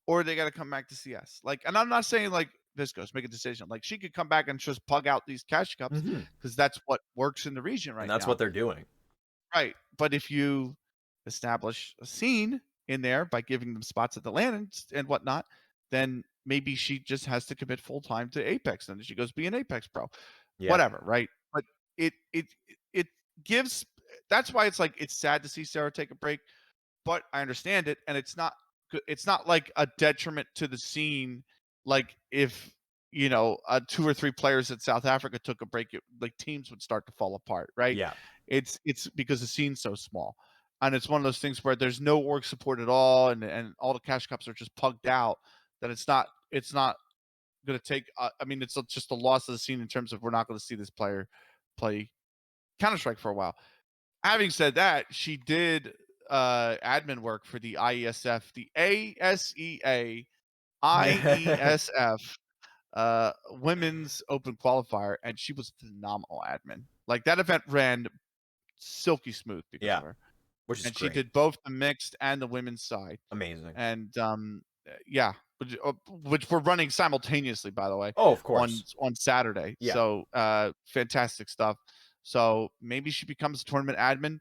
Speaker 2: or they got to come back to CS. Like, and I'm not saying like Viscos, make a decision. Like she could come back and just plug out these cash cups
Speaker 1: Hmm.
Speaker 2: because that's what works in the region
Speaker 1: And
Speaker 2: right
Speaker 1: that's what
Speaker 2: now.
Speaker 1: they're doing.
Speaker 2: Right. But if you establish a scene in there by giving them spots at the land and whatnot, then maybe she just has to commit full time to Apex. And she goes be an Apex pro,
Speaker 1: Yeah.
Speaker 2: whatever. Right. But it gives. That's why it's like it's sad to see Sarah take a break, but I understand it, and it's not like a detriment to the scene. Like if 2 or 3 players at South Africa took a break, like teams would start to fall apart, right?
Speaker 1: Yeah.
Speaker 2: It's because the scene's so small, and it's one of those things where there's no org support at all, and all the cash cups are just plugged out. That it's not going to take. I mean, it's just a loss of the scene in terms of we're not going to see this player play Counter Strike for a while. Having said that, she did admin work for the IESF, the ASEA IESF women's open qualifier, and she was phenomenal admin. Like that event ran silky smooth because
Speaker 1: Yeah.
Speaker 2: of her.
Speaker 1: Which is
Speaker 2: And she
Speaker 1: great.
Speaker 2: did both the mixed and the women's side.
Speaker 1: Amazing.
Speaker 2: And yeah, which we're running simultaneously, by the way,
Speaker 1: Oh, of
Speaker 2: on
Speaker 1: course.
Speaker 2: Saturday.
Speaker 1: Yeah.
Speaker 2: So fantastic stuff. So maybe she becomes a tournament admin.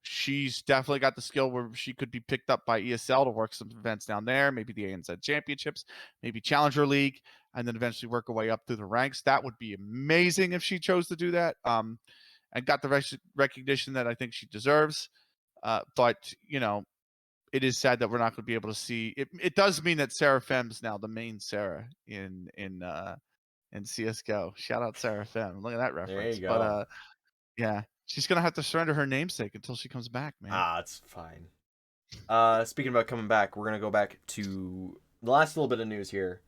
Speaker 2: She's definitely got the skill where she could be picked up by ESL to work some events down there, maybe the ANZ Championships, maybe Challenger League, and then eventually work her way up through the ranks. That would be amazing if she chose to do that, and got the recognition that I think she deserves. But it is sad that we're not going to be able to see it. It does mean that Sarah Fem's now the main Sarah in CS:GO. Shout out Sarah Fem. Look at that
Speaker 1: There
Speaker 2: reference.
Speaker 1: you
Speaker 2: But
Speaker 1: go.
Speaker 2: yeah, she's gonna have to surrender her namesake until she comes back, man.
Speaker 1: Ah, it's fine. Speaking about coming back, we're gonna go back to the last little bit of news here.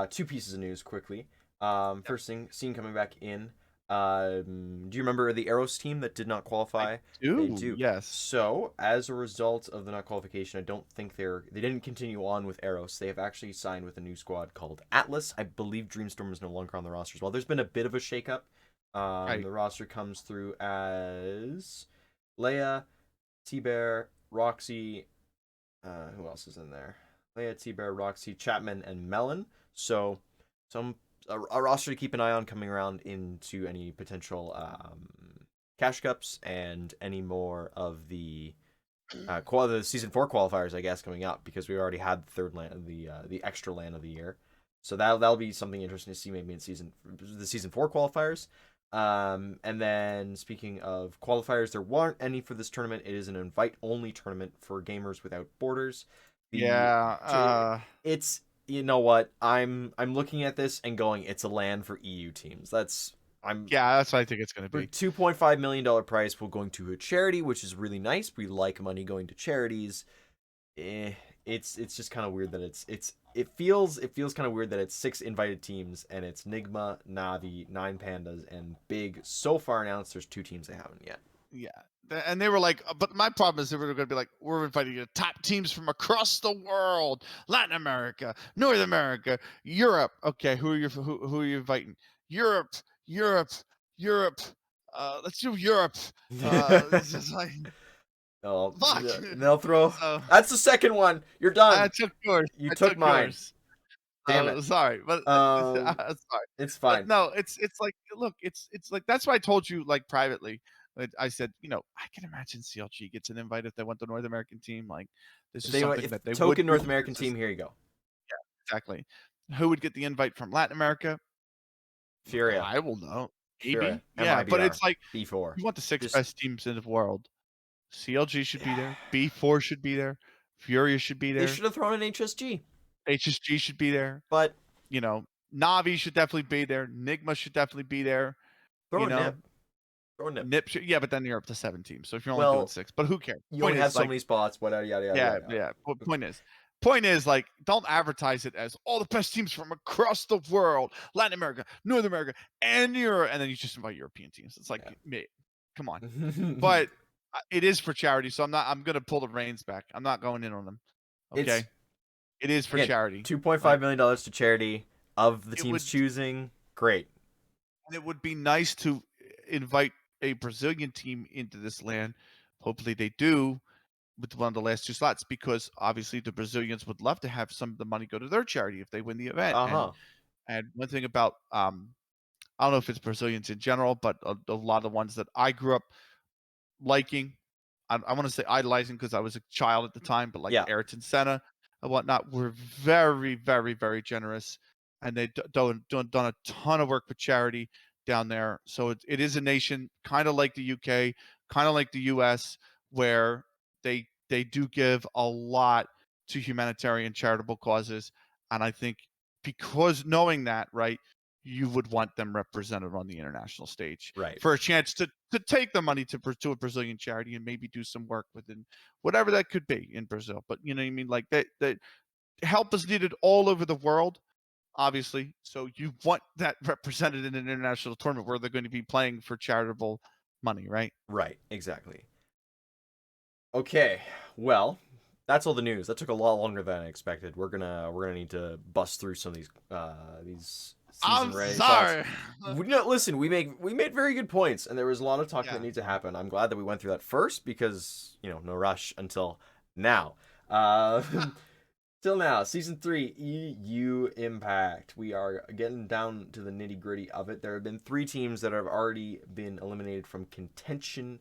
Speaker 1: Two pieces of news quickly.
Speaker 2: Yep.
Speaker 1: First thing, scene coming back in. Do you remember the Arrows team that did not
Speaker 2: I
Speaker 1: qualify? They
Speaker 2: do.
Speaker 1: do.
Speaker 2: Yes.
Speaker 1: So, as a result of the not qualification, I don't think they didn't continue on with Arrows. They have actually signed with a new squad called Atlas. I believe Dreamstorm is no longer on the roster as well. There's been a bit of a shakeup.
Speaker 2: Right.
Speaker 1: The roster comes through as Leia, T-Bear, Roxy, who else is in there? Leia, T-Bear, Roxy, Chapman, and Melon. So a roster to keep an eye on coming around into any potential cash cups and any more of the the season 4 qualifiers, I guess, coming up because we already had the third land, the extra land of the year. So that'll be something interesting to see maybe in the season 4 qualifiers. And then speaking of qualifiers, there weren't any for this tournament. It is an invite only tournament for gamers without borders. The
Speaker 2: Yeah.
Speaker 1: it's you know what I'm looking at this and going, it's a land for EU teams.
Speaker 2: Yeah. That's what I think it's gonna
Speaker 1: for
Speaker 2: be.
Speaker 1: $2.5 million prize, we're going to a charity, which is really nice. We like money going to charities. Eh, it's just kind of weird that it feels kind of weird that it's 6 invited teams and it's Nigma, Navi, 9 Pandas, and Big. So far announced, there's 2 teams they haven't yet.
Speaker 2: Yeah. And they were like, but my problem is they were going to be like, we're inviting you to top teams from across the world, Latin America, North America, Europe. Okay, who are you inviting? Europe, Europe, Europe. Let's do Europe. This is like
Speaker 1: Oh,
Speaker 2: fuck.
Speaker 1: they'll throw.
Speaker 2: So
Speaker 1: That's the second one. You're
Speaker 2: I
Speaker 1: done.
Speaker 2: took yours.
Speaker 1: You
Speaker 2: I
Speaker 1: took
Speaker 2: took
Speaker 1: mine.
Speaker 2: yours.
Speaker 1: Damn it.
Speaker 2: Sorry, but
Speaker 1: Um,
Speaker 2: sorry,
Speaker 1: it's
Speaker 2: but
Speaker 1: fine.
Speaker 2: no, it's like look, it's like that's why I told you like privately. I said, I can imagine CLG gets an invite if they want the North American team. Like this is something
Speaker 1: If
Speaker 2: that they would
Speaker 1: token
Speaker 2: do.
Speaker 1: North American
Speaker 2: This is
Speaker 1: team, here you go.
Speaker 2: exactly who would get the invite from Latin America.
Speaker 1: Furia,
Speaker 2: I will know.
Speaker 1: Furia,
Speaker 2: Maybe, yeah, but
Speaker 1: MIBR,
Speaker 2: it's like
Speaker 1: B4.
Speaker 2: you want the 6
Speaker 1: Just
Speaker 2: best teams in the world. CLG should be there. B4 should be there. Furia should be
Speaker 1: they
Speaker 2: there.
Speaker 1: should have thrown an HSG,
Speaker 2: HSG should be there.
Speaker 1: but
Speaker 2: Navi should definitely be there. Nigma should definitely be there.
Speaker 1: throw
Speaker 2: You
Speaker 1: a
Speaker 2: know,
Speaker 1: nip. Throw a nip.
Speaker 2: Nip should, yeah, but then you're up to 7 teams. So if you're only doing
Speaker 1: Well,
Speaker 2: 6, but who cares?
Speaker 1: you
Speaker 2: Point
Speaker 1: only have
Speaker 2: is,
Speaker 1: so
Speaker 2: like,
Speaker 1: many spots. Whatever, yada yada
Speaker 2: yeah,
Speaker 1: yada.
Speaker 2: yeah. Point is, like, don't advertise it as all the best teams from across the world, Latin America, North America, and Europe, and then you just invite European teams. It's like, mate, come on.
Speaker 1: Yeah.
Speaker 2: But it is for charity, so I'm gonna pull the reins back. I'm not going in on them.
Speaker 1: It's
Speaker 2: Okay, it is for
Speaker 1: again
Speaker 2: charity.
Speaker 1: $2.5 million to charity of the
Speaker 2: It
Speaker 1: team's
Speaker 2: would
Speaker 1: choosing. Great.
Speaker 2: And it would be nice to invite a Brazilian team into this land. Hopefully they do with one of the last 2 slots because obviously the Brazilians would love to have some of the money go to their charity if they win the event.
Speaker 1: Uh
Speaker 2: And
Speaker 1: huh.
Speaker 2: And one thing about I don't know if it's Brazilians in general, but a lot of the ones that I grew up liking, I want to say idolizing because I was a child at the time, but like
Speaker 1: Yeah,
Speaker 2: Ayrton Senna and whatnot were very, very, very generous, and they done a ton of work with charity down there. So it is a nation kind of like the UK, kind of like the US, where they do give a lot to humanitarian charitable causes, and I think because knowing that, right, you would want them represented on the international stage
Speaker 1: right.
Speaker 2: for a chance to take the money to a Brazilian charity and maybe do some work within whatever that could be in Brazil. But you know what I mean? Like that help is needed all over the world, obviously. So you want that represented in an international tournament where they're going to be playing for charitable money, right?
Speaker 1: Right, exactly. Okay, well, that's all the news. That took a lot longer than I expected. We're gonna need to bust through some of these season
Speaker 2: I'm
Speaker 1: ready thoughts.
Speaker 2: sorry.
Speaker 1: No, listen, we made very good points, and there was a lot of talking that
Speaker 2: Yeah.
Speaker 1: needs to
Speaker 2: No.
Speaker 1: happen. I'm glad that we went through that first because no rush until now. Uh, till now, season 3 EU Impact. We are getting down to the nitty gritty of it. There have been 3 teams that have already been eliminated from contention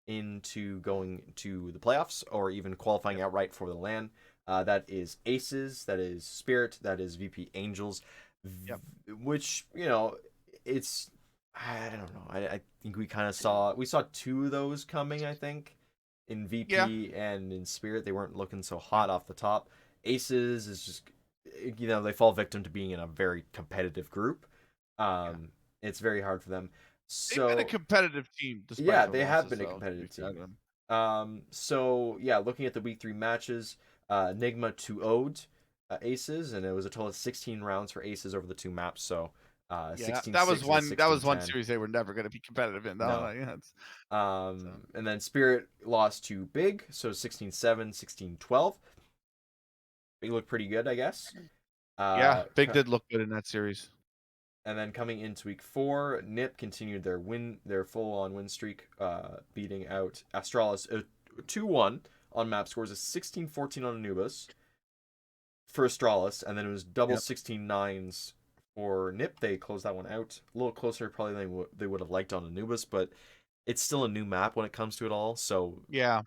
Speaker 1: into going to the playoffs or even qualifying
Speaker 2: Yep.
Speaker 1: outright for the LAN. That is Aces, that is Spirit, that is VP Angels,
Speaker 2: Yep.
Speaker 1: which it's I don't know. I think we saw 2 of those coming. I think in
Speaker 2: Yeah.
Speaker 1: VP and in Spirit they weren't looking so
Speaker 2: Yeah.
Speaker 1: hot off the top. Aces is just they fall victim to being in a very competitive group.
Speaker 2: Yeah.
Speaker 1: It's very hard for them.
Speaker 2: They've been a
Speaker 1: So
Speaker 2: competitive team despite
Speaker 1: yeah,
Speaker 2: their
Speaker 1: they have
Speaker 2: losses,
Speaker 1: been a
Speaker 2: though. To be
Speaker 1: competitive
Speaker 2: fair to
Speaker 1: team.
Speaker 2: them.
Speaker 1: So yeah, looking at the week 3 matches, Nigma 2-0'd Aces, and it was a total of 16 rounds for Aces over the 2 maps. So
Speaker 2: Yeah,
Speaker 1: 16-6 and
Speaker 2: that was one
Speaker 1: 16-10.
Speaker 2: series they were never going to be competitive in. No,
Speaker 1: No.
Speaker 2: no, yeah, so.
Speaker 1: And then Spirit lost to Big, so 16-7, 16-12. Big looked pretty good, I guess.
Speaker 2: Yeah,
Speaker 1: Uh,
Speaker 2: Big did look good in that series.
Speaker 1: and then coming into week 4, Nip continued their full-on win streak, beating out Astralis 2-1 on map scores of 16-14 on Anubis for Astralis, and then it was double
Speaker 2: Yep.
Speaker 1: 16-9s for Nip. They closed that one out a little closer probably than they would have liked on Anubis, but it's still a new map when it comes to it all. So
Speaker 2: Yeah.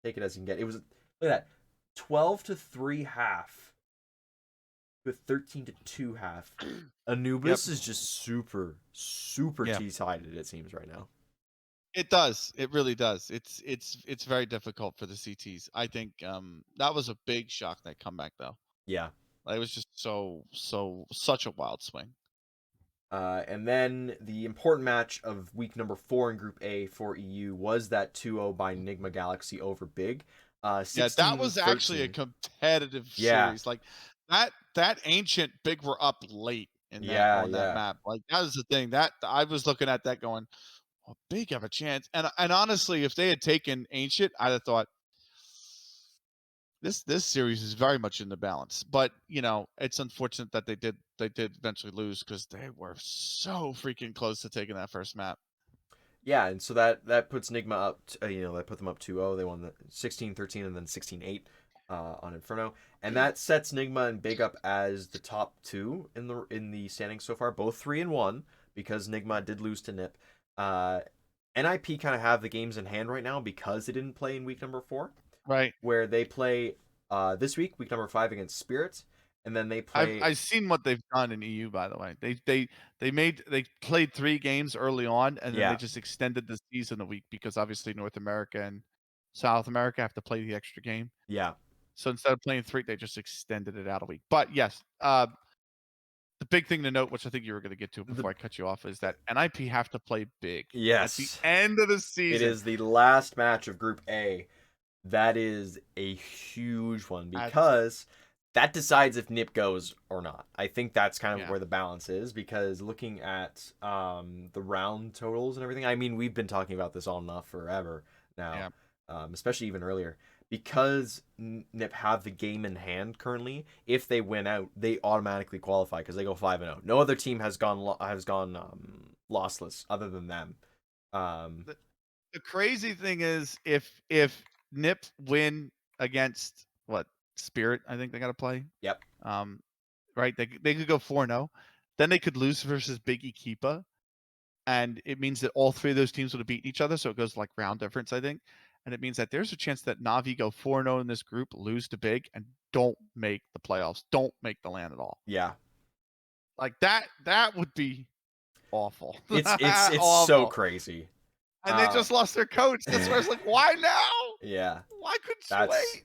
Speaker 1: take it as you can get. It was look at that 12-3 half with 13-2 half.
Speaker 2: Yep.
Speaker 1: Anubis is just super super
Speaker 2: Yeah.
Speaker 1: T-sided it seems right now.
Speaker 2: It does. It really does. It's very difficult for the CTs. I think that was a big shock that comeback though.
Speaker 1: Yeah.
Speaker 2: Like, it was just such a wild swing.
Speaker 1: And then the important match of week number 4 in Group A for EU was that 2-0 by Enigma Galaxy over Big.
Speaker 2: Yeah, that was actually a
Speaker 1: 16-13.
Speaker 2: competitive
Speaker 1: Yeah.
Speaker 2: series. Like that ancient Big were up late in that
Speaker 1: Yeah,
Speaker 2: on that
Speaker 1: yeah.
Speaker 2: map. Like that was the thing that I was looking at that going, "Oh, Big have a chance." And honestly, if they had taken ancient, I'd have thought this series is very much in the balance. But it's unfortunate that they did eventually lose because they were so freaking close to taking that first map.
Speaker 1: Yeah, and so that puts Nigma up, that put them up 2-0. They won the 16-13 and then 16-8 on Inferno. And that sets Nigma and Big up as the top 2 in the standings so far, both 3-1 because Nigma did lose to Nip. NIP kind of have the games in hand right now because they didn't play in week number 4,
Speaker 2: Right.
Speaker 1: where they play this week number 5 against Spirit, and then they play
Speaker 2: I've seen what they've done in EU, by the way. They played 3 games early on, and then they
Speaker 1: yeah,
Speaker 2: just extended the season a week because obviously North America and South America have to play the extra game.
Speaker 1: yeah.
Speaker 2: So instead of playing 3, they just extended it out a week. But yes, the big thing to note, which I think you were gonna get to
Speaker 1: The
Speaker 2: before I cut you off, is that NIP have to play big at the
Speaker 1: yes.
Speaker 2: end of the
Speaker 1: It
Speaker 2: season.
Speaker 1: is the last match of Group A. That is a huge one
Speaker 2: That's
Speaker 1: because that decides if Nip goes or not. I think that's kind of
Speaker 2: yeah,
Speaker 1: where the balance is because looking at the round totals and everything, I mean, we've been talking about this all enough forever now,
Speaker 2: yeah.
Speaker 1: especially even earlier. Because Nip have the game in hand currently, if they win out, they automatically qualify because they go 5-0. No other team has gone lossless other than them. Um,
Speaker 2: The crazy thing is if Nip win against what Spirit, I think they got to play.
Speaker 1: yep.
Speaker 2: Um, right? They could go 4-0. Then they could lose versus Big Equipa, and it means that all three of those teams would have beaten each other, so it goes like round difference, I think. And it means that there's a chance that Navi go 4-0 in this group, lose to Big, and don't make the playoffs, don't make the LAN at all.
Speaker 1: Yeah.
Speaker 2: Like that would be awful.
Speaker 1: It's so
Speaker 2: Awful.
Speaker 1: crazy.
Speaker 2: And they just lost their coach. That's why I was like, why now?
Speaker 1: Yeah.
Speaker 2: Why couldn't you
Speaker 1: That's
Speaker 2: wait?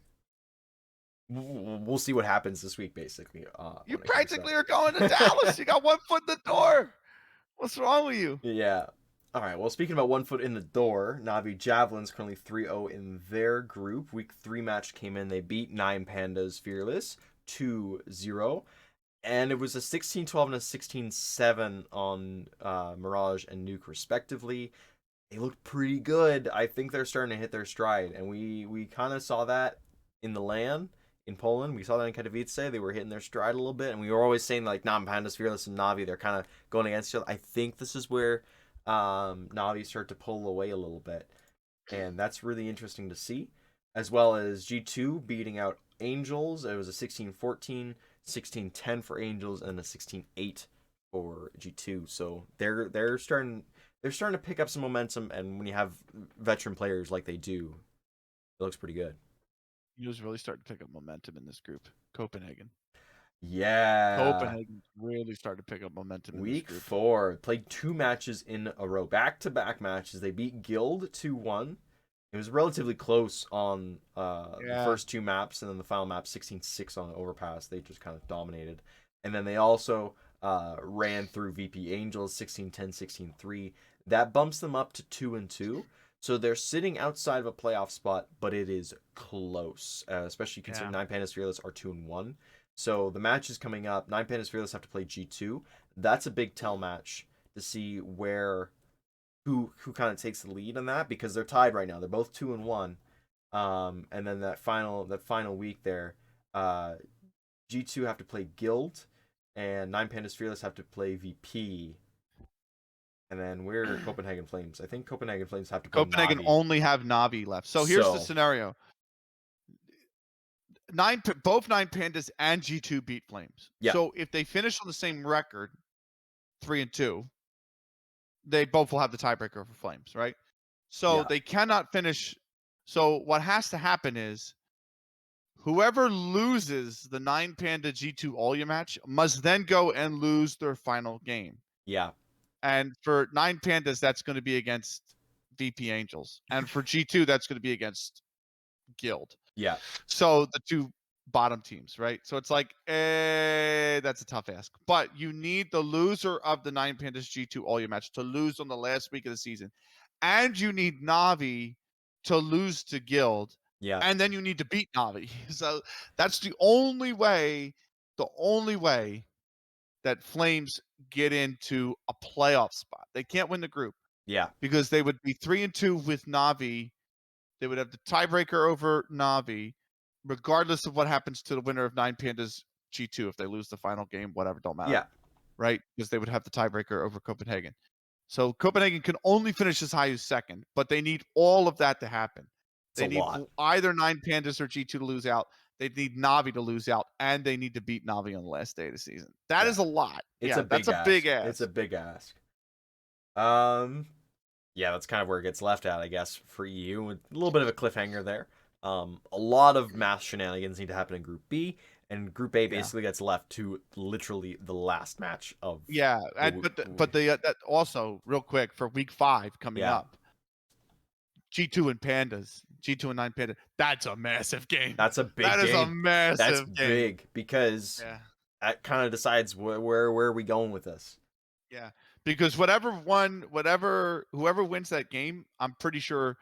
Speaker 1: we'll see what happens this week, basically.
Speaker 2: You
Speaker 1: When it comes
Speaker 2: practically are going to Dallas. You got one foot in the door. What's wrong with you?
Speaker 1: Yeah. All right. Well, speaking about one foot in the door, Navi Javelin's currently 3-0 in their group. Week 3 match came in. They beat 9 Pandas Fearless 2-0. And it was a 16-12 and a 16-7 on Mirage and Nuke, respectively. They looked pretty good. I think they're starting to hit their stride. And we kind of saw that in the LAN in Poland. We saw that in Katowice. They were hitting their stride a little bit. And we were always saying, like, Pandas Fearless and Navi, they're kind of going against each other. I think this is where Navi start to pull away a little bit. And that's really interesting to see. As well as G2 beating out Angels. It was a 16-14, 16-10 for Angels, and a 16-8 for G2. So they're starting to pick up some momentum, and when you have veteran players like they do, it looks pretty good.
Speaker 2: He was really starting to pick up momentum in this group. Copenhagen.
Speaker 1: Yeah.
Speaker 2: Copenhagen really started to pick up momentum in
Speaker 1: Week
Speaker 2: this group.
Speaker 1: 4 played 2 matches in a row, back-to-back matches. They beat Guild 2-1. It was relatively close on the first 2 maps, and then the final map 16-6 on Overpass. They just kind of dominated. And then they also ran through VP Angels 16-10, 16-3. That bumps them up to 2-2. So they're sitting outside of a playoff spot, but it is close, especially considering 9 Pandas Fearless are 2-1. So the match is coming up. 9 Pandas Fearless have to play G2. That's a big tell match to see who kind of takes the lead on that, because they're tied right now. They're both 2-1. And then that final week there, G2 have to play Guild, and 9 Pandas Fearless have to play VP. And then we're Copenhagen Flames. I think Copenhagen Flames have to play
Speaker 2: Copenhagen
Speaker 1: Navi.
Speaker 2: only have Navi left. So here's the scenario. Both 9 Pandas and G2 beat Flames.
Speaker 1: Yeah.
Speaker 2: So if they finish on the same record, 3-2, they both will have the tiebreaker for Flames, right? So they cannot finish. So what has to happen is whoever loses the 9 Panda G2 All-You match must then go and lose their final game.
Speaker 1: Yeah.
Speaker 2: And for 9 Pandas, that's going to be against VP Angels. And for G2, that's going to be against Guild.
Speaker 1: Yeah.
Speaker 2: So the 2 bottom teams, right? So it's like, that's a tough ask. But you need the loser of the 9 Pandas G2 All-You match to lose on the last week of the season. And you need Navi to lose to Guild.
Speaker 1: Yeah.
Speaker 2: And then you need to beat Navi. So that's the only way that Flames get into a playoff spot. They can't win the group.
Speaker 1: Yeah.
Speaker 2: Because they would be 3-2 with Navi. They would have the tiebreaker over Navi, regardless of what happens to the winner of 9 Pandas G2. If they lose the final game, whatever, don't matter.
Speaker 1: Yeah.
Speaker 2: Right? Because they would have the tiebreaker over Copenhagen. So Copenhagen can only finish as high as second, but they need all of that to happen. They need either 9 Pandas or G2 to lose out. They need Navi to lose out, and they need to beat Navi on the last day of the season. That is a lot. That's a big ask.
Speaker 1: It's a big ask. Yeah, that's kind of where it gets left at, I guess, for EU. A little bit of a cliffhanger there. A lot of mass shenanigans need to happen in Group B, and Group A basically gets left to literally the last match of.
Speaker 2: Yeah, but that also real quick for Week 5 coming up. G2 and Pandas, G2 and 9 Pandas. That's a massive game.
Speaker 1: That's a big game.
Speaker 2: That is a massive game.
Speaker 1: That's big because that kind of decides where are we going with this.
Speaker 2: Yeah, because whoever wins that game, I'm pretty sure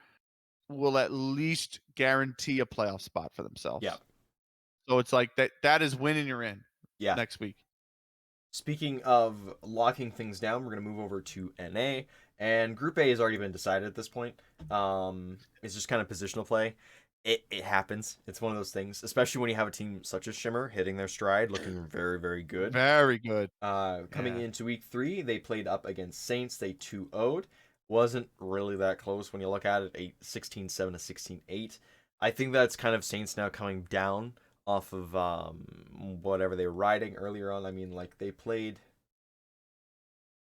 Speaker 2: will at least guarantee a playoff spot for themselves.
Speaker 1: Yeah.
Speaker 2: So it's like that is winning you're in.
Speaker 1: Yeah.
Speaker 2: Next week.
Speaker 1: Speaking of locking things down, we're gonna move over to NA, and Group A has already been decided at this point. It's just kind of positional play. It happens. It's one of those things, especially when you have a team such as Shimmer hitting their stride, looking very, very good.
Speaker 2: Very good.
Speaker 1: Coming into Week 3, they played up against Saints. They 2-0'd. Wasn't really that close when you look at it. 16-7 to 16-8. I think that's kind of Saints now coming down off of whatever they were riding earlier on. I mean, like they played.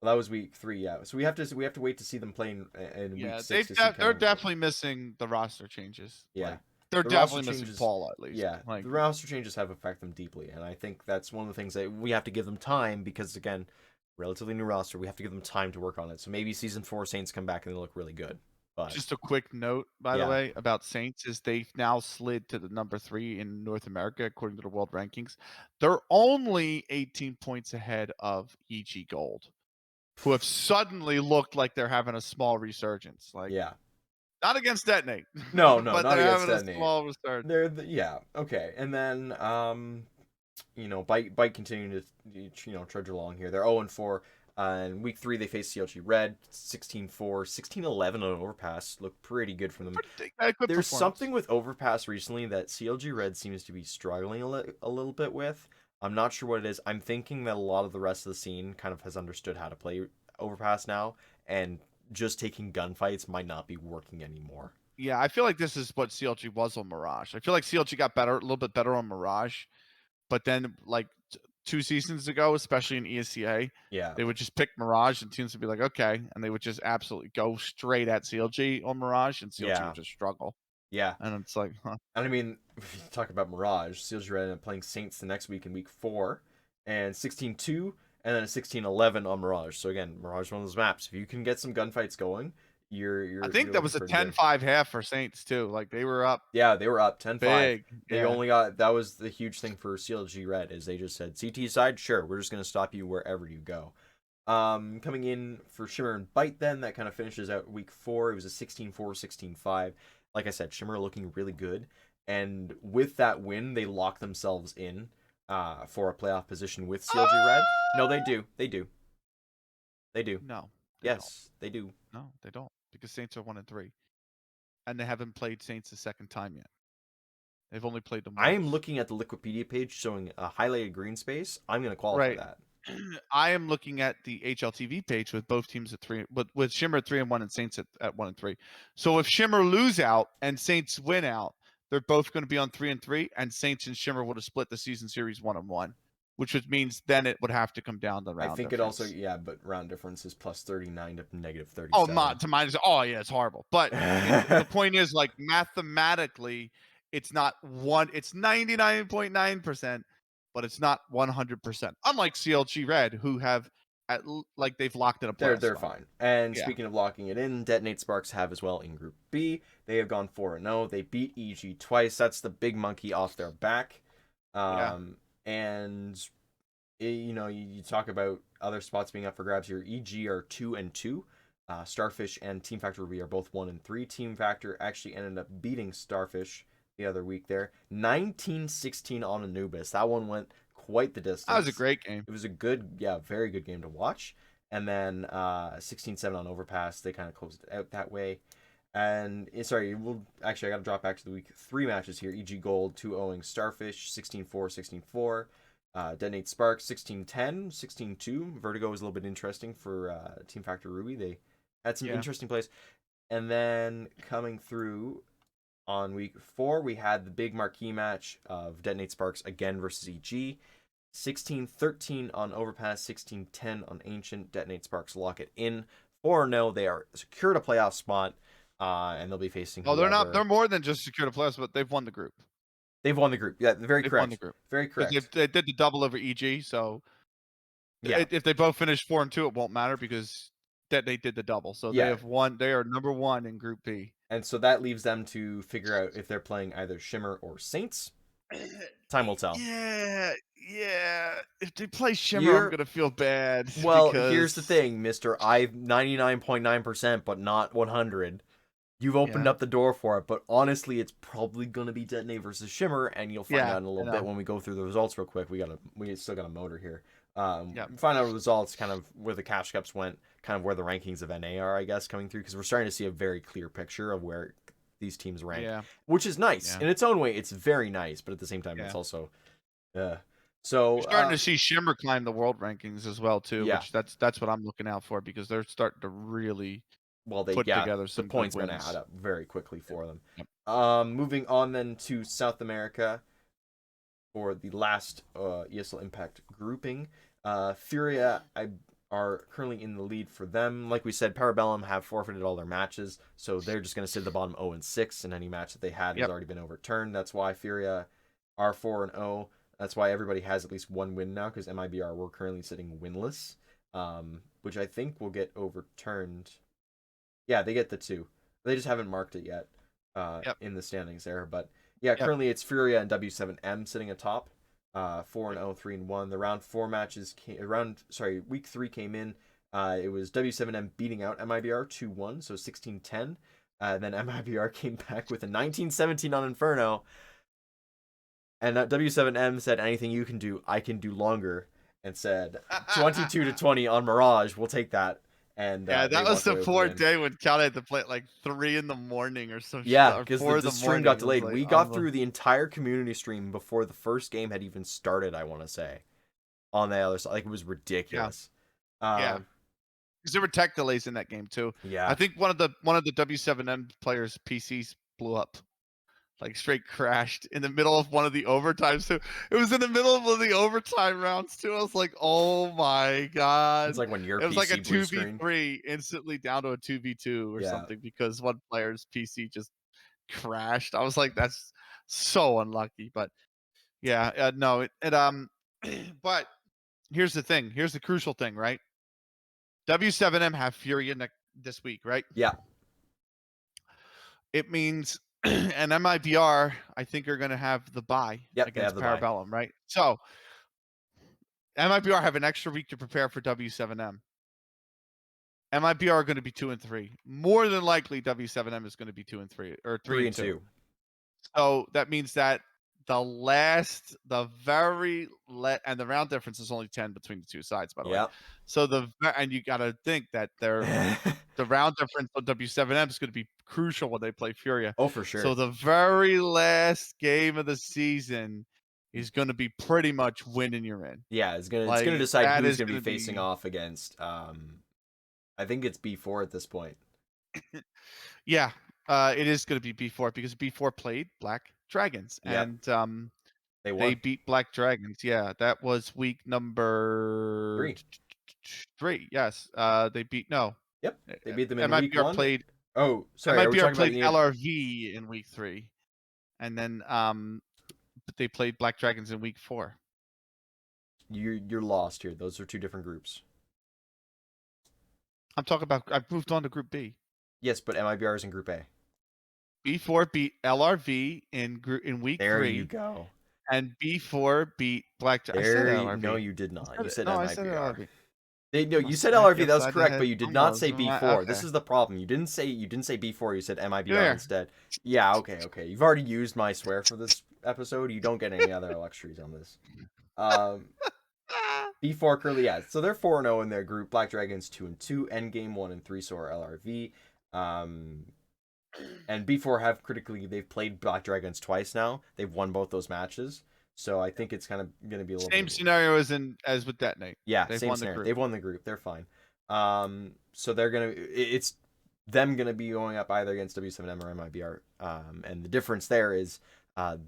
Speaker 1: Well, that was week 3, yeah. So we have to wait to see them playing in week
Speaker 2: Yeah,
Speaker 1: 6 to see kind
Speaker 2: they're
Speaker 1: of
Speaker 2: definitely missing the roster changes.
Speaker 1: yeah.
Speaker 2: Like they're
Speaker 1: The roster
Speaker 2: definitely missing
Speaker 1: changes,
Speaker 2: Paul at least.
Speaker 1: yeah.
Speaker 2: Like
Speaker 1: The roster changes have affected them deeply, and I think that's one of the things that we have to give them time because again, relatively new roster, we have to give them time to work on it. So maybe season 4 Saints come back and they look really good, but
Speaker 2: just a quick note, by the
Speaker 1: yeah,
Speaker 2: way, about Saints is they've now slid to the number 3 in North America according to the world rankings. They're only 18 points ahead of EG Gold, who have suddenly looked like they're having a small resurgence. Like
Speaker 1: yeah.
Speaker 2: not against Detonate,
Speaker 1: No, no,
Speaker 2: but
Speaker 1: not
Speaker 2: they're
Speaker 1: against
Speaker 2: having a
Speaker 1: Detonate.
Speaker 2: small resurgence.
Speaker 1: Yeah, okay. And then Bite continuing to trudge along here. They're 0-4. In week 3 they faced CLG Red 16-4, 16-11 on Overpass. Looked pretty good for them.
Speaker 2: Good
Speaker 1: There's
Speaker 2: performance.
Speaker 1: something with Overpass recently that CLG Red seems to be struggling a little bit with. I'm not sure what it is. I'm thinking that a lot of the rest of the scene kind of has understood how to play Overpass now, and just taking gunfights might not be working anymore.
Speaker 2: Yeah, I feel like this is what CLG was on Mirage. I feel like CLG got better, a little bit better on Mirage, but then like 2 seasons ago, especially in ESCA,
Speaker 1: Yeah,
Speaker 2: they would just pick Mirage and teams would be like, okay, and they would just absolutely go straight at CLG on Mirage, and CLG would
Speaker 1: yeah,
Speaker 2: just struggle.
Speaker 1: yeah.
Speaker 2: And it's like, huh.
Speaker 1: And I mean, talk about Mirage. CLG Red ended up playing Saints the next week in week 4, and 16-2, and then a 16-11 on Mirage. So again, Mirage is one of those maps. If you can get some gunfights going, you're
Speaker 2: I
Speaker 1: you're
Speaker 2: think
Speaker 1: you're
Speaker 2: that
Speaker 1: looking
Speaker 2: was a
Speaker 1: pretty good.
Speaker 2: 10-5 half for Saints too. Like they were up
Speaker 1: Yeah, they were up 10-5.
Speaker 2: big.
Speaker 1: They
Speaker 2: Yeah.
Speaker 1: only got that was the huge thing for CLG Red is they just said CT side, sure, we're just gonna stop you wherever you go. Coming in for Shimmer and Bite then that kind of finishes out week 4. It was a 16-4, 16-5. Like I said, Shimmer looking really good, and with that win, they lock themselves in for a playoff position with CLG Red. No, they do, they do, they do.
Speaker 2: No, they don't.
Speaker 1: Yes, they do.
Speaker 2: No, they don't. Because Saints are 1-3. And they haven't played Saints a second time yet. They've only played them
Speaker 1: I am
Speaker 2: once.
Speaker 1: looking at the Wikipedia page showing a highlighted green space. I'm gonna qualify
Speaker 2: Right.
Speaker 1: that.
Speaker 2: I am looking at the HLTV page with both teams at 3, with Shimmer at 3-1 and Saints at 1-3. So if Shimmer lose out and Saints win out, they're both going to be on 3-3, and Saints and Shimmer would have split the season series 1-1, which means then it would have to come down to
Speaker 1: I
Speaker 2: round
Speaker 1: think it also,
Speaker 2: difference.
Speaker 1: yeah, but round difference is plus 39 to negative
Speaker 2: Oh,
Speaker 1: 37.
Speaker 2: to minus. Oh, yeah, it's horrible. But the point is, like mathematically, it's not one. It's 99.9%, but it's not 100%. Unlike CLG Red, who have like they've locked in a
Speaker 1: they're
Speaker 2: playoff
Speaker 1: they're
Speaker 2: spot.
Speaker 1: fine. And
Speaker 2: Yeah,
Speaker 1: speaking of locking it in, Detonate Sparks have as well in Group B. They have gone 4-0. They beat EG twice. That's the big monkey off their back.
Speaker 2: yeah,
Speaker 1: And you talk about other spots being up for grabs here. EG are 2-2. Starfish and Team Factor Ruby are both 1-3. Team Factor actually ended up beating Starfish the other week there, 19-16 on Anubis. That one went quite the
Speaker 2: that was a
Speaker 1: distance.
Speaker 2: great game.
Speaker 1: It was a good, yeah, very good game to watch. And then 16-7 on Overpass. They kind of closed it out that way. And sorry, I got to drop back to the week 3 matches here. EG Gold 2-0ing Starfish 16-4, 16-4. Detonate Spark 16-10, 16-2. Vertigo was a little bit interesting for Team Factor Ruby. They had some
Speaker 2: Yeah,
Speaker 1: interesting plays. And then coming through on week 4, we had the big marquee match of Detonate Sparks again versus EG. 16-13 on Overpass, 16-10 on Ancient. Detonate Sparks lock it in. 4-0. They are secured a playoff spot, and they'll be facing
Speaker 2: oh, they're not.
Speaker 1: whoever.
Speaker 2: They're more than just secured a playoffs, but they've won the group.
Speaker 1: They've won the group. Yeah, very
Speaker 2: They've won the
Speaker 1: correct.
Speaker 2: group
Speaker 1: Very
Speaker 2: because
Speaker 1: correct.
Speaker 2: they did the double over EG. So
Speaker 1: Yeah,
Speaker 2: if they both finish 4-2, it won't matter because that they did the double. So they
Speaker 1: yeah.
Speaker 2: have won. They are number 1 in Group B.
Speaker 1: And so that leaves them to figure out if they're playing either Shimmer or Saints. Time will tell.
Speaker 2: Yeah, yeah. If they play Shimmer, I'm
Speaker 1: You're
Speaker 2: gonna feel bad
Speaker 1: well, here's the
Speaker 2: because
Speaker 1: thing, Mister. I 99.9%, but not 100. You've opened
Speaker 2: yeah,
Speaker 1: up the door for it, but honestly, it's probably gonna be Detonate versus Shimmer, and you'll find
Speaker 2: yeah,
Speaker 1: out in a
Speaker 2: I
Speaker 1: little bit
Speaker 2: know.
Speaker 1: when we go through the results real quick. We still got a motor here.
Speaker 2: Yeah,
Speaker 1: Find out the results, kind of where the cash cups went, kind of where the rankings of NA are, I guess, coming through because we're starting to see a very clear picture of where these teams rank,
Speaker 2: yeah,
Speaker 1: which is nice
Speaker 2: yeah,
Speaker 1: in its own way. It's very nice, but at the same time, it's
Speaker 2: yeah.
Speaker 1: also, uh,
Speaker 2: You're
Speaker 1: so
Speaker 2: starting to see Shimmer climb the world rankings as well too,
Speaker 1: yeah.
Speaker 2: which that's what I'm looking out for because they're starting to really
Speaker 1: Well,
Speaker 2: put
Speaker 1: yeah,
Speaker 2: together
Speaker 1: the
Speaker 2: some good
Speaker 1: points going to add
Speaker 2: wins.
Speaker 1: up very quickly for them.
Speaker 2: Yep.
Speaker 1: Moving on then to South America. for the last ESL Impact grouping. Furia are currently in the lead for them. Like we said, Parabellum have forfeited all their matches, so they're just going to sit at the bottom 0-6, and any match that they had has
Speaker 2: Yep.
Speaker 1: already been overturned. That's why Furia are 4-0. That's why everybody has at least one win now, because MIBR were currently sitting winless, which I think will get overturned. Yeah, they get the 2. They just haven't marked it yet
Speaker 2: Yep.
Speaker 1: in the standings there. But yeah,
Speaker 2: Yep.
Speaker 1: currently it's Furia and W7M sitting atop, 4-0, 3-1. The week 3 came in. It was W7M beating out MIBR 2-1, so 16-10. Then MIBR came back with a 19-17 on Inferno. And W7M said, anything you can do, I can do longer. And said 22-20 on Mirage. We'll take that. And
Speaker 2: Yeah,
Speaker 1: they
Speaker 2: that was
Speaker 1: walked
Speaker 2: the
Speaker 1: away with the
Speaker 2: poor
Speaker 1: win.
Speaker 2: day when Cal had to play at like 3 in the morning or some shit,
Speaker 1: Yeah,
Speaker 2: or
Speaker 1: because
Speaker 2: 4 in
Speaker 1: the
Speaker 2: the
Speaker 1: stream
Speaker 2: morning.
Speaker 1: got
Speaker 2: It was
Speaker 1: delayed.
Speaker 2: like,
Speaker 1: We got through the entire community stream before the first game had even started, I want to say. On the other side. Like, it was ridiculous.
Speaker 2: yeah, because there were tech delays in that game too. I
Speaker 1: Yeah.
Speaker 2: think one of the W7M players' PCs blew up. Like straight crashed in the middle of one of the overtimes too. It was in the middle of one of the overtime rounds too. I was like, oh my god.
Speaker 1: It's like when your
Speaker 2: It was like a
Speaker 1: PC blue screen.
Speaker 2: 2v3 instantly down to a 2v2 or
Speaker 1: Yeah.
Speaker 2: something because one player's PC just crashed. I was like, that's so unlucky. But yeah, no, but here's the thing. Here's the crucial thing, right? W7M have Furia this week, right?
Speaker 1: Yeah.
Speaker 2: It means and MIBR, I think, are going to have the bye
Speaker 1: Yep, they have
Speaker 2: against
Speaker 1: the bye.
Speaker 2: Parabellum, right? So MIBR have an extra week to prepare for W7M. MIBR are going to be 2-3. More than likely, W7M is going to be 2-3 or 3-2. So that means that and the round difference is only 10 between the two sides, by the way.
Speaker 1: Yeah.
Speaker 2: So and you got to think that the round difference on W7M is going to be crucial when they play Furia.
Speaker 1: Oh, for sure.
Speaker 2: So the very last game of the season is going to be pretty much winning you're in.
Speaker 1: Yeah, it's gonna decide
Speaker 2: that
Speaker 1: who's
Speaker 2: is
Speaker 1: gonna be
Speaker 2: gonna
Speaker 1: facing off against. I think it's B4 at this point.
Speaker 2: Yeah, it is going to be B4 because B4 played Black Dragons
Speaker 1: Yep.
Speaker 2: and
Speaker 1: They
Speaker 2: they
Speaker 1: won.
Speaker 2: beat Black Dragons. Yeah, that was week number 3. Yes, they beat
Speaker 1: Yep. They beat them in week
Speaker 2: MIBR
Speaker 1: 1.
Speaker 2: played
Speaker 1: Oh, sorry. Are we
Speaker 2: MIBR
Speaker 1: talking about
Speaker 2: played LRV in week 3, and then but they played Black Dragons in week 4.
Speaker 1: You're lost here. Those are two different groups.
Speaker 2: I'm talking about. I've moved on to Group B.
Speaker 1: Yes, but MIBR is in Group A.
Speaker 2: B4 beat LRV in week 3.
Speaker 1: There you go.
Speaker 2: And B4 beat Black Dragons. I said LRV.
Speaker 1: No, you did not. You said
Speaker 2: No,
Speaker 1: MIBR.
Speaker 2: I said LRV.
Speaker 1: You said LRV.
Speaker 2: Yes,
Speaker 1: That was
Speaker 2: I
Speaker 1: correct,
Speaker 2: did.
Speaker 1: but you did not say B4.
Speaker 2: Okay.
Speaker 1: This is the problem. You didn't say B4. You said MIBR
Speaker 2: Yeah.
Speaker 1: instead. Yeah. Okay. You've already used my swear for this episode. You don't get any other luxuries on this. B4 currently, yeah. So they're 4-0 in their group. Black Dragons 2-2. Endgame 1-3. So are LRV. And B4 they've played Black Dragons twice now. They've won both those matches. So I think it's kind of going to be a little
Speaker 2: same scenario as with Detonate.
Speaker 1: Yeah,
Speaker 2: They've
Speaker 1: same
Speaker 2: won
Speaker 1: scenario.
Speaker 2: the group.
Speaker 1: They've won the group. They're fine. So it's them going to be going up either against W7M or MIBR. And the difference there is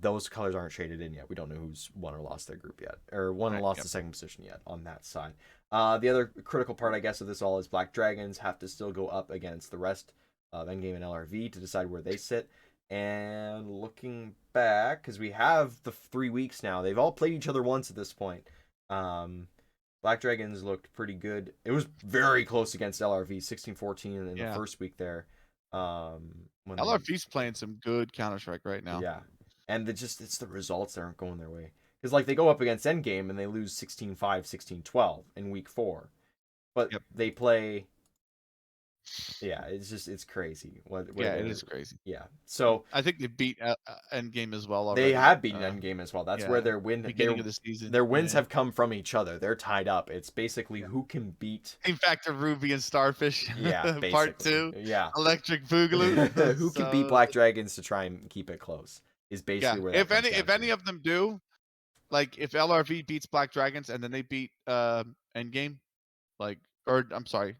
Speaker 1: those colors aren't shaded in yet. We don't know who's won or lost their group yet, or won or lost the second position yet on that side. The other critical part, I guess, of this all is Black Dragons have to still go up against the rest of Endgame and LRV to decide where they sit. And looking back, because we have the 3 weeks now, they've all played each other once at this point. Black Dragons looked pretty good. It was very close against LRV, 16-14 in the first week there.
Speaker 2: LRV's playing some good Counter-Strike right now.
Speaker 1: Yeah, and it's the results that aren't going their way. Because like they go up against Endgame and they lose 16-5, 16-12 in week 4, but they play. Yeah, it's crazy.
Speaker 2: It is crazy.
Speaker 1: Yeah, so
Speaker 2: I think they beat Endgame as well already.
Speaker 1: They have beaten Endgame as well. That's where their
Speaker 2: beginning of the season.
Speaker 1: Their wins have come from each other. They're tied up. It's basically who can beat.
Speaker 2: Team Factor Ruby and Starfish.
Speaker 1: Yeah, basically.
Speaker 2: Part 2.
Speaker 1: Yeah,
Speaker 2: Electric Boogaloo.
Speaker 1: Who can beat Black Dragons to try and keep it close is basically where.
Speaker 2: If any of them do, like if LRV beats Black Dragons and then they beat Endgame, I'm sorry.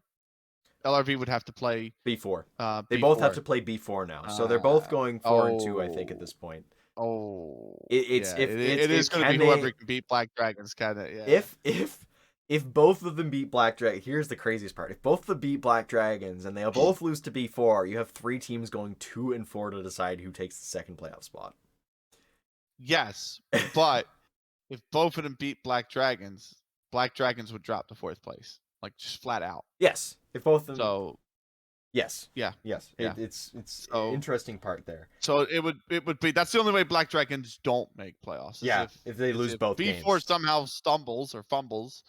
Speaker 2: LRV would have to play
Speaker 1: B4.
Speaker 2: B4.
Speaker 1: They both have to play B4 now, so they're both going 4-2, I think, at this point.
Speaker 2: Oh,
Speaker 1: It's
Speaker 2: yeah.
Speaker 1: if it's
Speaker 2: It is
Speaker 1: it
Speaker 2: going to be
Speaker 1: can
Speaker 2: whoever
Speaker 1: they
Speaker 2: can beat Black Dragons, kind of. Yeah.
Speaker 1: if both of them beat Black Dragon, here's the craziest part. If both of them beat Black Dragons and they both lose to B4, you have 3 teams going 2-4 to decide who takes the second playoff spot.
Speaker 2: Yes, but if both of them beat Black Dragons would drop to fourth place, like just flat out.
Speaker 1: Yes, if both of them.
Speaker 2: So
Speaker 1: Yes,
Speaker 2: yeah,
Speaker 1: yes.
Speaker 2: yeah.
Speaker 1: It's
Speaker 2: So
Speaker 1: interesting part there.
Speaker 2: so it would be, that's the only way Black Dragons don't make playoffs,
Speaker 1: Yeah, if they
Speaker 2: is
Speaker 1: lose
Speaker 2: if
Speaker 1: both
Speaker 2: B4
Speaker 1: games.
Speaker 2: somehow stumbles or fumbles,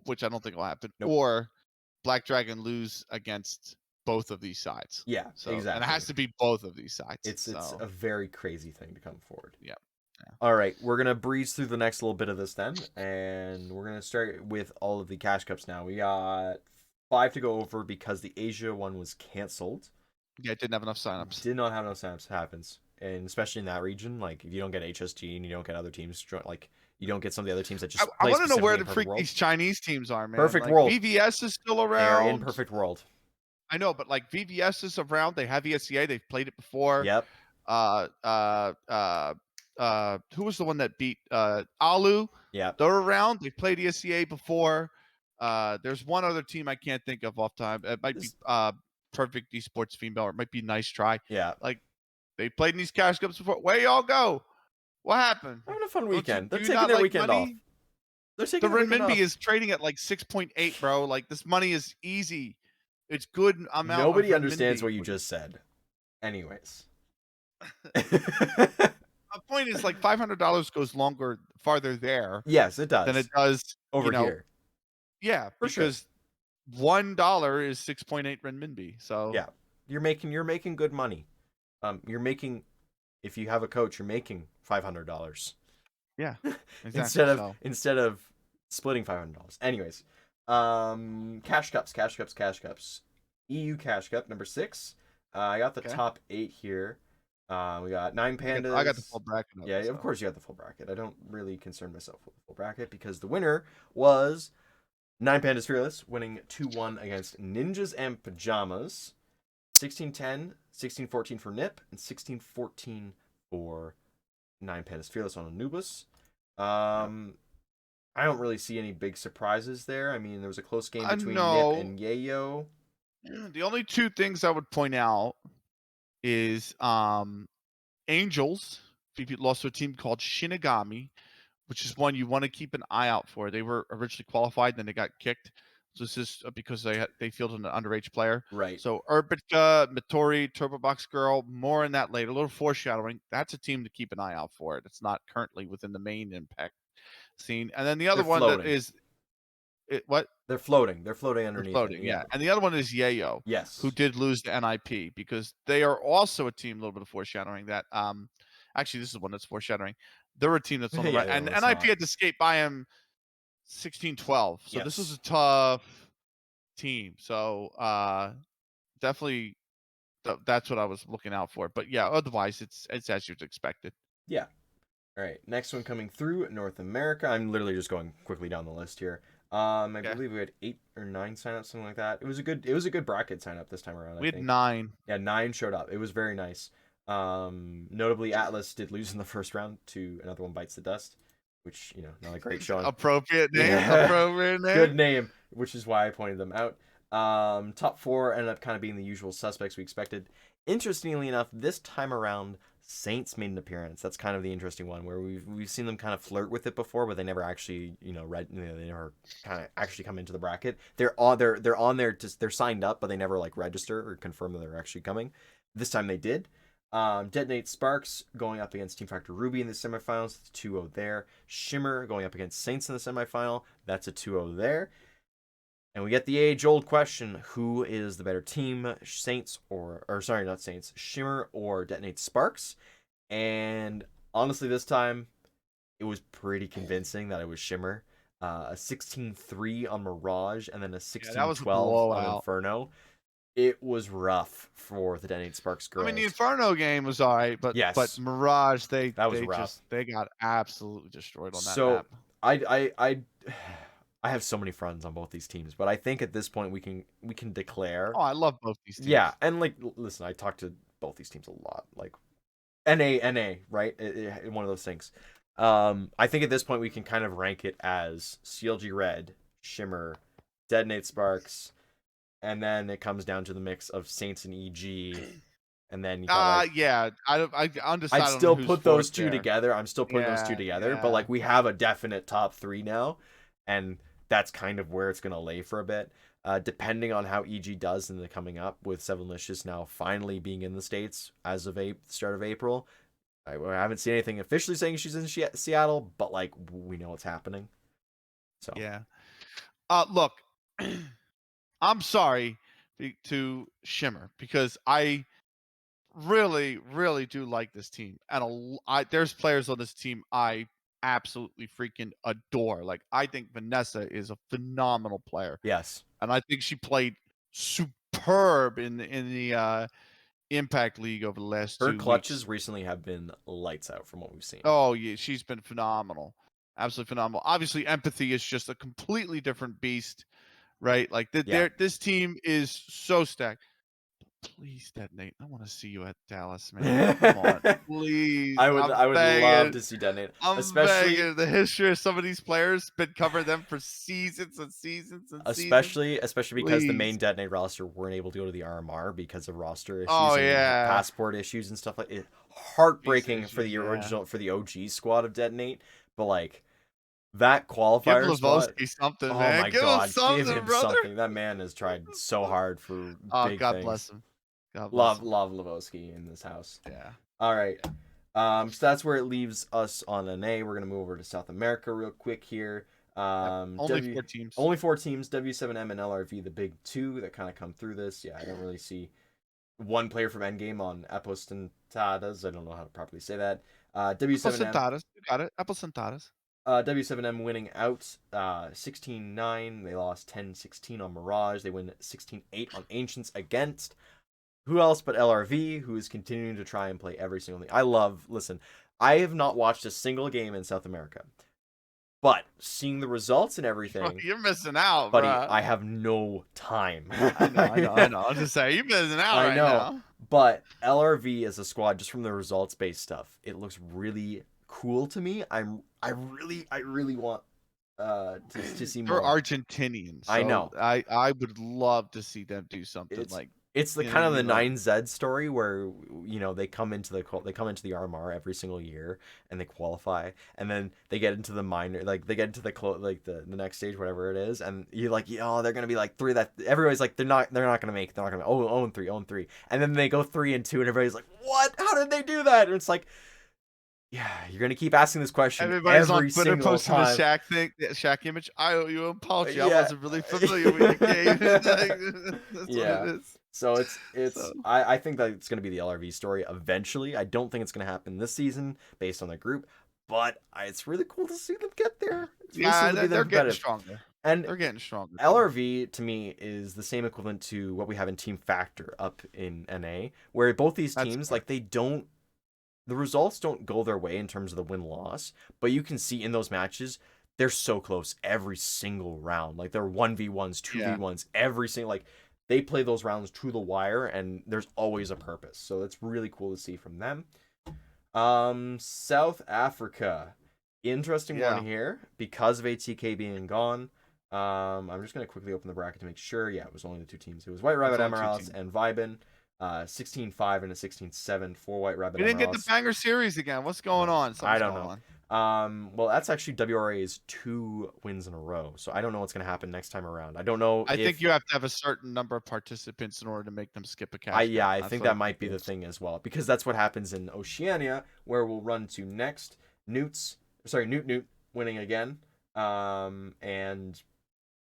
Speaker 2: which I don't think will happen,
Speaker 1: Nope.
Speaker 2: or Black Dragon lose against both of these sides.
Speaker 1: Yeah,
Speaker 2: So
Speaker 1: exactly.
Speaker 2: and it has to be both of these sides.
Speaker 1: It's
Speaker 2: So
Speaker 1: a very crazy thing to come forward.
Speaker 2: yeah. Yeah.
Speaker 1: All right, we're gonna breeze through the next little bit of this then, and we're gonna start with all of the cash cups now. We got 5 to go over because the Asia one was canceled.
Speaker 2: Yeah, it didn't have enough signups.
Speaker 1: Did not have enough signups. Happens, and especially in that region, like if you don't get HSG and you don't get other teams, like you don't get some of the other teams that just.
Speaker 2: I
Speaker 1: play
Speaker 2: want to know where
Speaker 1: specifically
Speaker 2: the
Speaker 1: in Perfect
Speaker 2: freak
Speaker 1: World.
Speaker 2: these Chinese teams are, man.
Speaker 1: Perfect
Speaker 2: like,
Speaker 1: World.
Speaker 2: VVS is still
Speaker 1: They
Speaker 2: around.
Speaker 1: are in Perfect World.
Speaker 2: I know, but like VVS is around. They have ESCA. They've played it before.
Speaker 1: Yep.
Speaker 2: Who was the one that beat Alu?
Speaker 1: Yep.
Speaker 2: They're around. They've played ESCA before. There's one other team I can't think of off time. It might be Perfect Esports Female, or it might be Nice Try.
Speaker 1: Yeah.
Speaker 2: Like they played in these cash cups before. Where y'all go? What happened?
Speaker 1: Having a fun weekend.
Speaker 2: Do
Speaker 1: They're
Speaker 2: you
Speaker 1: taking
Speaker 2: not
Speaker 1: their
Speaker 2: like
Speaker 1: weekend
Speaker 2: money?
Speaker 1: off. They're
Speaker 2: The
Speaker 1: taking their weekend
Speaker 2: renminbi
Speaker 1: off.
Speaker 2: is trading at like 6.8, bro. Like this money is easy. It's good amount.
Speaker 1: Nobody
Speaker 2: of
Speaker 1: understands
Speaker 2: renminbi.
Speaker 1: what you just said. Anyways.
Speaker 2: My point is like $500 goes farther there
Speaker 1: Yes, it does.
Speaker 2: than it does
Speaker 1: over here.
Speaker 2: Yeah,
Speaker 1: For
Speaker 2: because $1 is 6.8 renminbi. So
Speaker 1: yeah, you're making good money. You're making, if you have a coach, you're making $500.
Speaker 2: Yeah, exactly.
Speaker 1: instead of splitting $500. Anyways, cash cups. EU cash cup number 6. I got the top 8 here. We got 9 pandas.
Speaker 2: I got the full bracket.
Speaker 1: Yeah, of course you got the full bracket. I don't really concern myself with the full bracket because the winner was 9 Pandas Fearless, winning 2-1 against Ninjas and Pajamas. 16-10, 16-14 for Nip, and 16-14 for 9 Pandas Fearless on Anubis. I don't really see any big surprises there. I mean, there was a close game between Nip and Yayo.
Speaker 2: The only 2 things I would point out is Angels lost to a team called Shinigami, which is one you want to keep an eye out for. They were originally qualified, then they got kicked. So this is because they fielded an underage player.
Speaker 1: Right.
Speaker 2: So Urbitka, Mittori, Turbo Box Girl, more on that later. A little foreshadowing. That's a team to keep an eye out for. It's not currently within the main Impact scene. And then the other one that is what?
Speaker 1: They're floating. They're floating underneath.
Speaker 2: They're floating, yeah. And the other one is Yayo.
Speaker 1: Yes.
Speaker 2: Who did lose to NIP because they are also a team, a little bit of foreshadowing that actually this is one that's foreshadowing. They're a team that's on the right. And NIP had to skate by him 16-12. So this was a tough team. So definitely that's what I was looking out for. But yeah, otherwise it's as you'd expected.
Speaker 1: Yeah. All right. Next one coming through North America. I'm literally just going quickly down the list here. I believe we had 8 or 9 signups, something like that. It was a good bracket sign up this time around.
Speaker 2: We had 9.
Speaker 1: Yeah, 9 showed up. It was very nice. Notably, Atlas did lose in the first round to Another One Bites the Dust, which, not a great showing.
Speaker 2: Appropriate name. Yeah. Appropriate name.
Speaker 1: Good name, which is why I pointed them out. Top 4 ended up kind of being the usual suspects we expected. Interestingly enough, this time around, Saints made an appearance. That's kind of the interesting one, where we've seen them kind of flirt with it before, but they never actually, they never kind of actually come into the bracket. They're on there, they're signed up, but they never register or confirm that they're actually coming. This time they did. Detonate Sparks going up against Team Factor Ruby in the semifinals. That's 2-0 there. Shimmer going up against Saints in the semifinal. That's a 2-0 there. And we get the age-old question, who is the better team, Saints not Saints, Shimmer or Detonate Sparks? And honestly, this time, it was pretty convincing that it was Shimmer. A 16-3 on Mirage, and then a 16-12 on Inferno. It was rough for the Detonate Sparks girls.
Speaker 2: I mean, the Inferno game was all right, but Mirage, they got absolutely destroyed on that map.
Speaker 1: I have so many friends on both these teams, but I think at this point we can declare.
Speaker 2: Oh, I love both these teams.
Speaker 1: Yeah, and listen, I talk to both these teams a lot. NA, right? One of those things. I think at this point we can kind of rank it as CLG Red, Shimmer, Detonate Sparks, and then it comes down to the mix of Saints and EG, and then you got like
Speaker 2: Yeah, I
Speaker 1: I'd
Speaker 2: undecided on
Speaker 1: still
Speaker 2: who's
Speaker 1: put
Speaker 2: fourth
Speaker 1: those two
Speaker 2: there.
Speaker 1: together. I'm still putting those two
Speaker 2: Yeah,
Speaker 1: together, but
Speaker 2: yeah.
Speaker 1: like we have a definite top three now, and that's kind of where it's gonna lay for a bit. Depending on how EG does in the coming up, with Sevenlicious now finally being in the States as of start of April. I haven't seen anything officially saying she's in Seattle, but like we know what's happening. So
Speaker 2: Yeah. Look, I'm sorry to Shimmer because I really, really do like this team, and there's players on this team I absolutely freaking adore. Like I think Vanessa is a phenomenal player,
Speaker 1: yes,
Speaker 2: and I think she played superb in the Impact League over the last
Speaker 1: her
Speaker 2: 2 weeks.
Speaker 1: clutches recently have been lights out from what we've seen.
Speaker 2: Oh yeah, she's been phenomenal, absolutely phenomenal. Obviously, Empathy is just a completely different beast, right? Like
Speaker 1: Yeah.
Speaker 2: this team is so stacked. Please detonate. I want to see you at Dallas, man. Come on,
Speaker 1: I
Speaker 2: please.
Speaker 1: I
Speaker 2: I'm
Speaker 1: would love
Speaker 2: begging.
Speaker 1: to see Detonate,
Speaker 2: I'm
Speaker 1: especially
Speaker 2: begging. The history of some of these players been covering them for seasons and seasons and seasons.
Speaker 1: especially because the
Speaker 2: Please.
Speaker 1: main Detonate roster weren't able to go to the RMR because of roster
Speaker 2: Oh
Speaker 1: issues and
Speaker 2: yeah.
Speaker 1: passport issues and stuff like it.
Speaker 2: Visa
Speaker 1: Heartbreaking for
Speaker 2: issues.
Speaker 1: the
Speaker 2: Yeah.
Speaker 1: original, for the OG squad of Detonate, but like that
Speaker 2: Give
Speaker 1: qualifier spot.
Speaker 2: Lavoski something,
Speaker 1: Oh
Speaker 2: man.
Speaker 1: my
Speaker 2: Give him
Speaker 1: god, give
Speaker 2: something,
Speaker 1: him
Speaker 2: brother.
Speaker 1: something. That man has tried so hard for
Speaker 2: Oh,
Speaker 1: big
Speaker 2: God bless
Speaker 1: things.
Speaker 2: him. God bless
Speaker 1: Love
Speaker 2: him.
Speaker 1: love Lavoski in this house.
Speaker 2: Yeah.
Speaker 1: All right. So that's where it leaves us on an A. We're gonna move over to South America real quick here.
Speaker 2: Yep. Only
Speaker 1: W
Speaker 2: 4 teams.
Speaker 1: only four teams, W7M and LRV, the big two that kind of come through this. Yeah, I don't really see one player from Endgame on Apostentadas. I don't know how to properly say that.
Speaker 2: Apple
Speaker 1: W7M
Speaker 2: Sentadas. You got it. Apple Sentadas.
Speaker 1: W7M winning out 16-9. They lost 10-16 on Mirage. They win 16-8 on Ancients against who else but LRV, who is continuing to try and play every single thing. Listen, I have not watched a single game in South America, but seeing the results and everything,
Speaker 2: You're missing out,
Speaker 1: buddy,
Speaker 2: bro.
Speaker 1: I have no time.
Speaker 2: I know, I know, I know. I was just saying, you're missing out
Speaker 1: I
Speaker 2: right
Speaker 1: know,
Speaker 2: now.
Speaker 1: but LRV as a squad, just from the results based stuff, it looks really cool to me. I really want to see
Speaker 2: They're
Speaker 1: more.
Speaker 2: Argentinian,
Speaker 1: I
Speaker 2: so
Speaker 1: know.
Speaker 2: I would love to see them do something
Speaker 1: it's
Speaker 2: like,
Speaker 1: it's the
Speaker 2: you know what
Speaker 1: kind
Speaker 2: I
Speaker 1: of the
Speaker 2: mean? Like,
Speaker 1: 9Z story where they come into the RMR every single year and they qualify, and then they get into the minor, like they get into the next stage, whatever it is, and you're like, oh, they're gonna be like three, that everybody's like, they're not gonna make, they're not gonna, oh, 0-3, 0-3, and then they go 3-2 and everybody's like, what, how did they do that? And it's like, yeah, you're gonna keep asking this question
Speaker 2: everybody's on
Speaker 1: every
Speaker 2: Twitter
Speaker 1: single
Speaker 2: posting the
Speaker 1: time.
Speaker 2: Shaq thing, the Shaq image. I owe you an apology. I
Speaker 1: Yeah.
Speaker 2: wasn't really familiar with your game. Like, that's what it
Speaker 1: Yeah.
Speaker 2: is.
Speaker 1: So it's
Speaker 2: So
Speaker 1: I think that it's gonna be the LRV story eventually. I don't think it's gonna happen this season based on the group, but it's really cool to see them get there. It's really cool
Speaker 2: yeah,
Speaker 1: to be them
Speaker 2: they're getting
Speaker 1: competitive.
Speaker 2: stronger.
Speaker 1: And
Speaker 2: They're getting stronger too.
Speaker 1: LRV to me is the same equivalent to what we have in Team Factor up in NA, where both these
Speaker 2: That's
Speaker 1: teams,
Speaker 2: fair.
Speaker 1: like, the results don't go their way in terms of the win loss, but you can see in those matches they're so close every single round. Like they're 1v1s,
Speaker 2: Yeah.
Speaker 1: 2v1s, every single, like they play those rounds to the wire and there's always a purpose. So that's really cool to see from them. South Africa. Interesting one
Speaker 2: Yeah.
Speaker 1: here because of ATK being gone. I'm just gonna quickly open the bracket to make sure. Yeah, it was only the two teams. It was White
Speaker 2: It's
Speaker 1: Rabbit
Speaker 2: only two
Speaker 1: Emeralds
Speaker 2: teams.
Speaker 1: and Vibin. 16-5 and a 16-7 for White Rabbit
Speaker 2: We didn't get the
Speaker 1: Emeralds.
Speaker 2: banger series again. What's going
Speaker 1: No,
Speaker 2: on?
Speaker 1: I
Speaker 2: Something's
Speaker 1: don't
Speaker 2: going
Speaker 1: know.
Speaker 2: on.
Speaker 1: Well, that's actually WRA's 2 wins in a row, so I don't know what's gonna happen next time around. I don't know
Speaker 2: I think
Speaker 1: if
Speaker 2: you have to have a certain number of participants in order to make them skip a
Speaker 1: I
Speaker 2: cash
Speaker 1: yeah,
Speaker 2: game.
Speaker 1: I
Speaker 2: That's
Speaker 1: think
Speaker 2: what I
Speaker 1: that
Speaker 2: think
Speaker 1: might be
Speaker 2: it
Speaker 1: the
Speaker 2: is.
Speaker 1: thing as well because that's what happens in Oceania, where we'll run to next. Newt Newt winning again, and